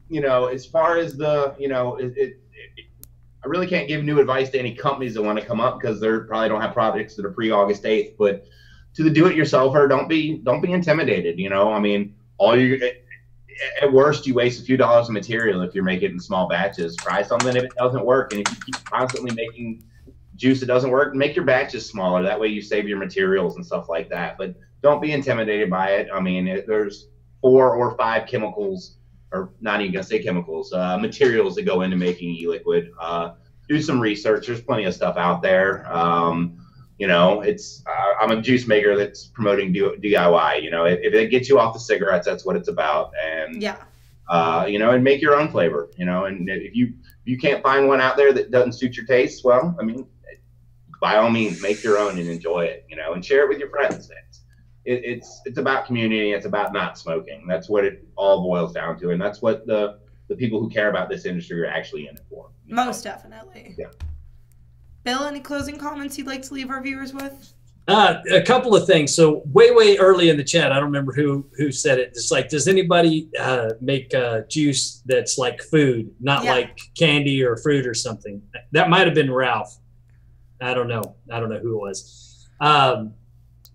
you know, as far as the, you know, I really can't give new advice to any companies that want to come up because they probably don't have projects that are pre-August 8th. But to the do-it-yourselfer, don't be intimidated. You know, I mean, at worst, you waste a few dollars of material if you're making it in small batches. Try something if it doesn't work, and if you keep constantly making juice that doesn't work, make your batches smaller. That way, you save your materials and stuff like that. But don't be intimidated by it. I mean, there's 4 or 5 chemicals, or not even gonna say chemicals, materials that go into making e-liquid. Do some research. There's plenty of stuff out there. You know, I'm a juice maker that's promoting DIY. You know, if it gets you off the cigarettes, that's what it's about. And you know, and make your own flavor. You know, and if you can't find one out there that doesn't suit your taste, well, I mean, by all means, make your own and enjoy it. You know, and share it with your friends. It's about community. It's about not smoking. That's what it all boils down to, and that's what the people who care about this industry are actually in it for. Most definitely. Yeah. Bill, any closing comments you'd like to leave our viewers with? A couple of things. So way early in the chat, I don't remember who said it. It's like, does anybody make juice that's like food, not like candy or fruit or something? That might have been Ralph. I don't know who it was.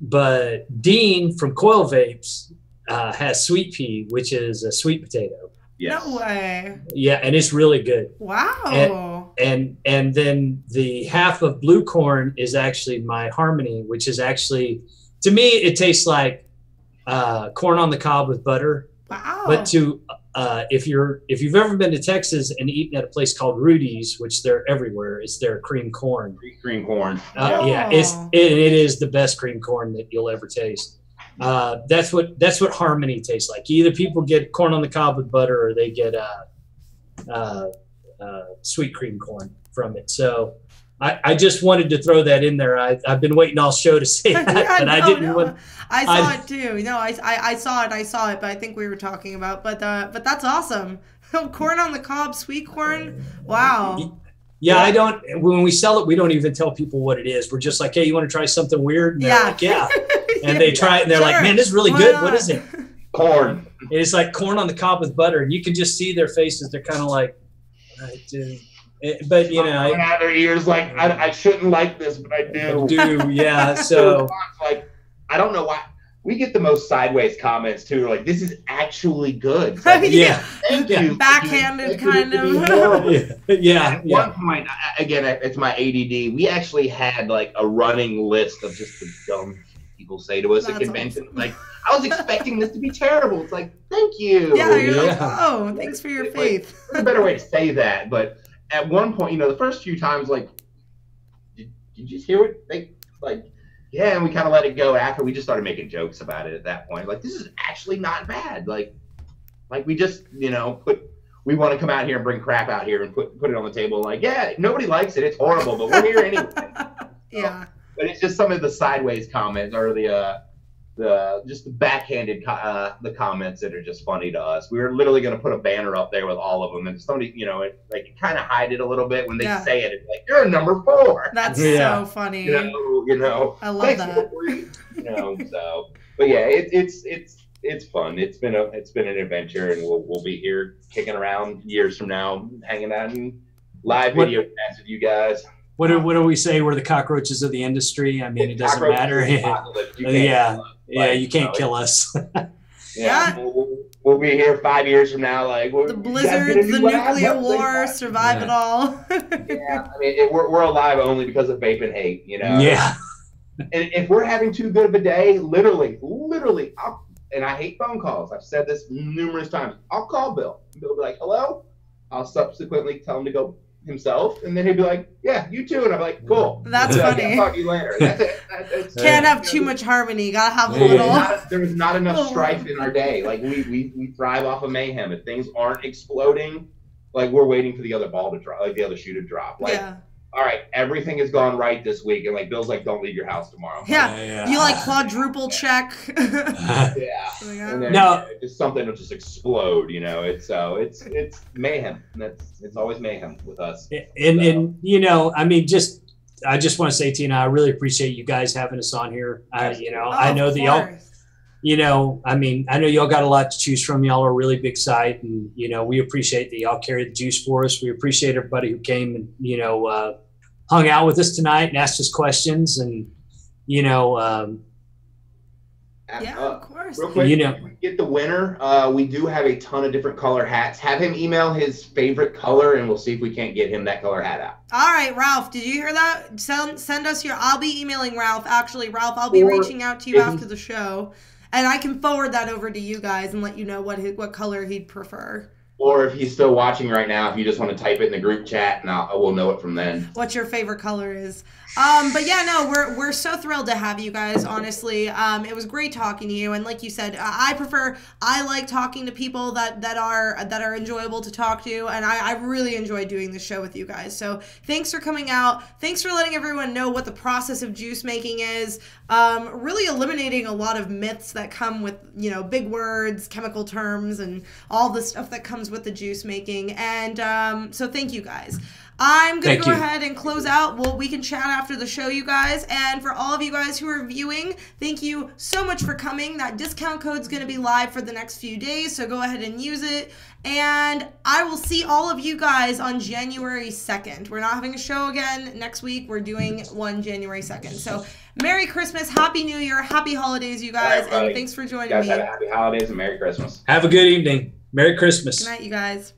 But Dean from Coil Vapes has Sweet Pea, which is a sweet potato. Yes. No way. Yeah, and it's really good. Wow. And then the half of blue corn is actually my Harmony, which is actually, to me, it tastes like corn on the cob with butter. Wow. But if you've ever been to Texas and eaten at a place called Rudy's, which they're everywhere, it's their cream corn. Cream corn. Yeah, it is the best cream corn that you'll ever taste. That's what Harmony tastes like. Either people get corn on the cob with butter, or they get sweet cream corn from it. So I just wanted to throw that in there. I've been waiting all show to say that, but I didn't. I saw it too. No, I saw it, but I think we were talking about. But that's awesome. Corn on the cob, sweet corn. Wow. Yeah, I don't. When we sell it, we don't even tell people what it is. We're just like, hey, you want to try something weird? And they're like, yeah. And they try it, and they're like, man, this is really good. What is it? Corn. And it's like corn on the cob with butter, and you can just see their faces. They're kind of like, but you know, out their ears like I shouldn't like this, but I do. Yeah. So like, I don't know why. We get the most sideways comments too. Like, this is actually good. Like, yeah. Backhanded kind of. Yeah. At one point, again, it's my ADD. We actually had like a running list of just the dumb people say to us at conventions. Awesome. Like, I was expecting this to be terrible. It's like, thank you. Yeah, you're like, oh, thanks for your faith. Like, there's a better way to say that. But at one point, you know, the first few times, like, did you just hear what they like? Yeah, and we kind of let it go after we just started making jokes about it at that point. Like, this is actually not bad. Like we just, you know, we want to come out here and bring crap out here and put it on the table. Like, yeah, nobody likes it. It's horrible, but we're here anyway. Yeah. But it's just some of the sideways comments or the backhanded the comments that are just funny to us. We were literally going to put a banner up there with all of them, and somebody, you know, it kind of hide it a little bit when they say it. It's like, you're number 4. That's so funny. You know. I love that. You know, so, but yeah, it's fun. It's been an adventure, and we'll be here kicking around years from now, hanging out in live video chats with you guys. What do we say? We're the cockroaches of the industry. I mean, it doesn't matter. You can't kill us. We'll be here 5 years from now. Like, the blizzards, the nuclear war, survive it all. Yeah, I mean, we're alive only because of vape and hate. You know. Yeah. And if we're having too good of a day, literally, and I hate phone calls. I've said this numerous times. I'll call Bill. Bill will be like, hello. I'll subsequently tell him to go himself, and then he'd be like, "Yeah, you too," and I'm like, "Cool." That's So, funny. I'll talk to you later. That's it. Can't have too much harmony. Gotta have a There was little. there was not enough strife in our day. Like we thrive off of mayhem. If things aren't exploding, like we're waiting for the other ball to drop, like the other shoe to drop. Like, Yeah. all right, everything has gone right this week, and like Bill's like, "Don't leave your house tomorrow." Yeah. You like quadruple check. Yeah. And then, No. just something will just explode. It's mayhem. It's always mayhem with us. And I mean, I just want to say, Tina, I really appreciate you guys having us on here. I know that y'all, I mean, I know y'all got a lot to choose from. Y'all are a really big site, and we appreciate that y'all carry the juice for us. We appreciate everybody who came and hung out with us tonight and asked us questions, and Yeah, of course. Real quick, we get the winner. We do have a ton of different color hats. Have him email his favorite color, and we'll see if we can't get him that color hat out. All right, Ralph, did you hear that? Send us your. I'll be emailing Ralph. Actually, Ralph, I'll be reaching out to you after the show, and I can forward that over to you guys and let you know what color he'd prefer. Or if he's still watching right now, if you just want to type it in the group chat, and we'll know it from then. What your favorite color is. But yeah, no, we're so thrilled to have you guys, honestly. It was great talking to you, and like you said, I like talking to people that are enjoyable to talk to, and I really enjoy doing this show with you guys. So thanks for coming out. Thanks for letting everyone know what the process of juice making is. Really eliminating a lot of myths that come with, big words, chemical terms, and all the stuff that comes with the juice making. And so thank you guys. I'm going to go ahead and close out. Well, we can chat after the show, you guys. And for all of you guys who are viewing, thank you so much for coming. That discount code is going to be live for the next few days, so go ahead and use it. And I will see all of you guys on January 2nd. We're not having a show again next week. We're doing one January 2nd. So Merry Christmas, Happy New Year, Happy Holidays, you guys. And thanks for joining me. You guys have a happy holidays and Merry Christmas. Have a good evening. Merry Christmas. Good night, you guys.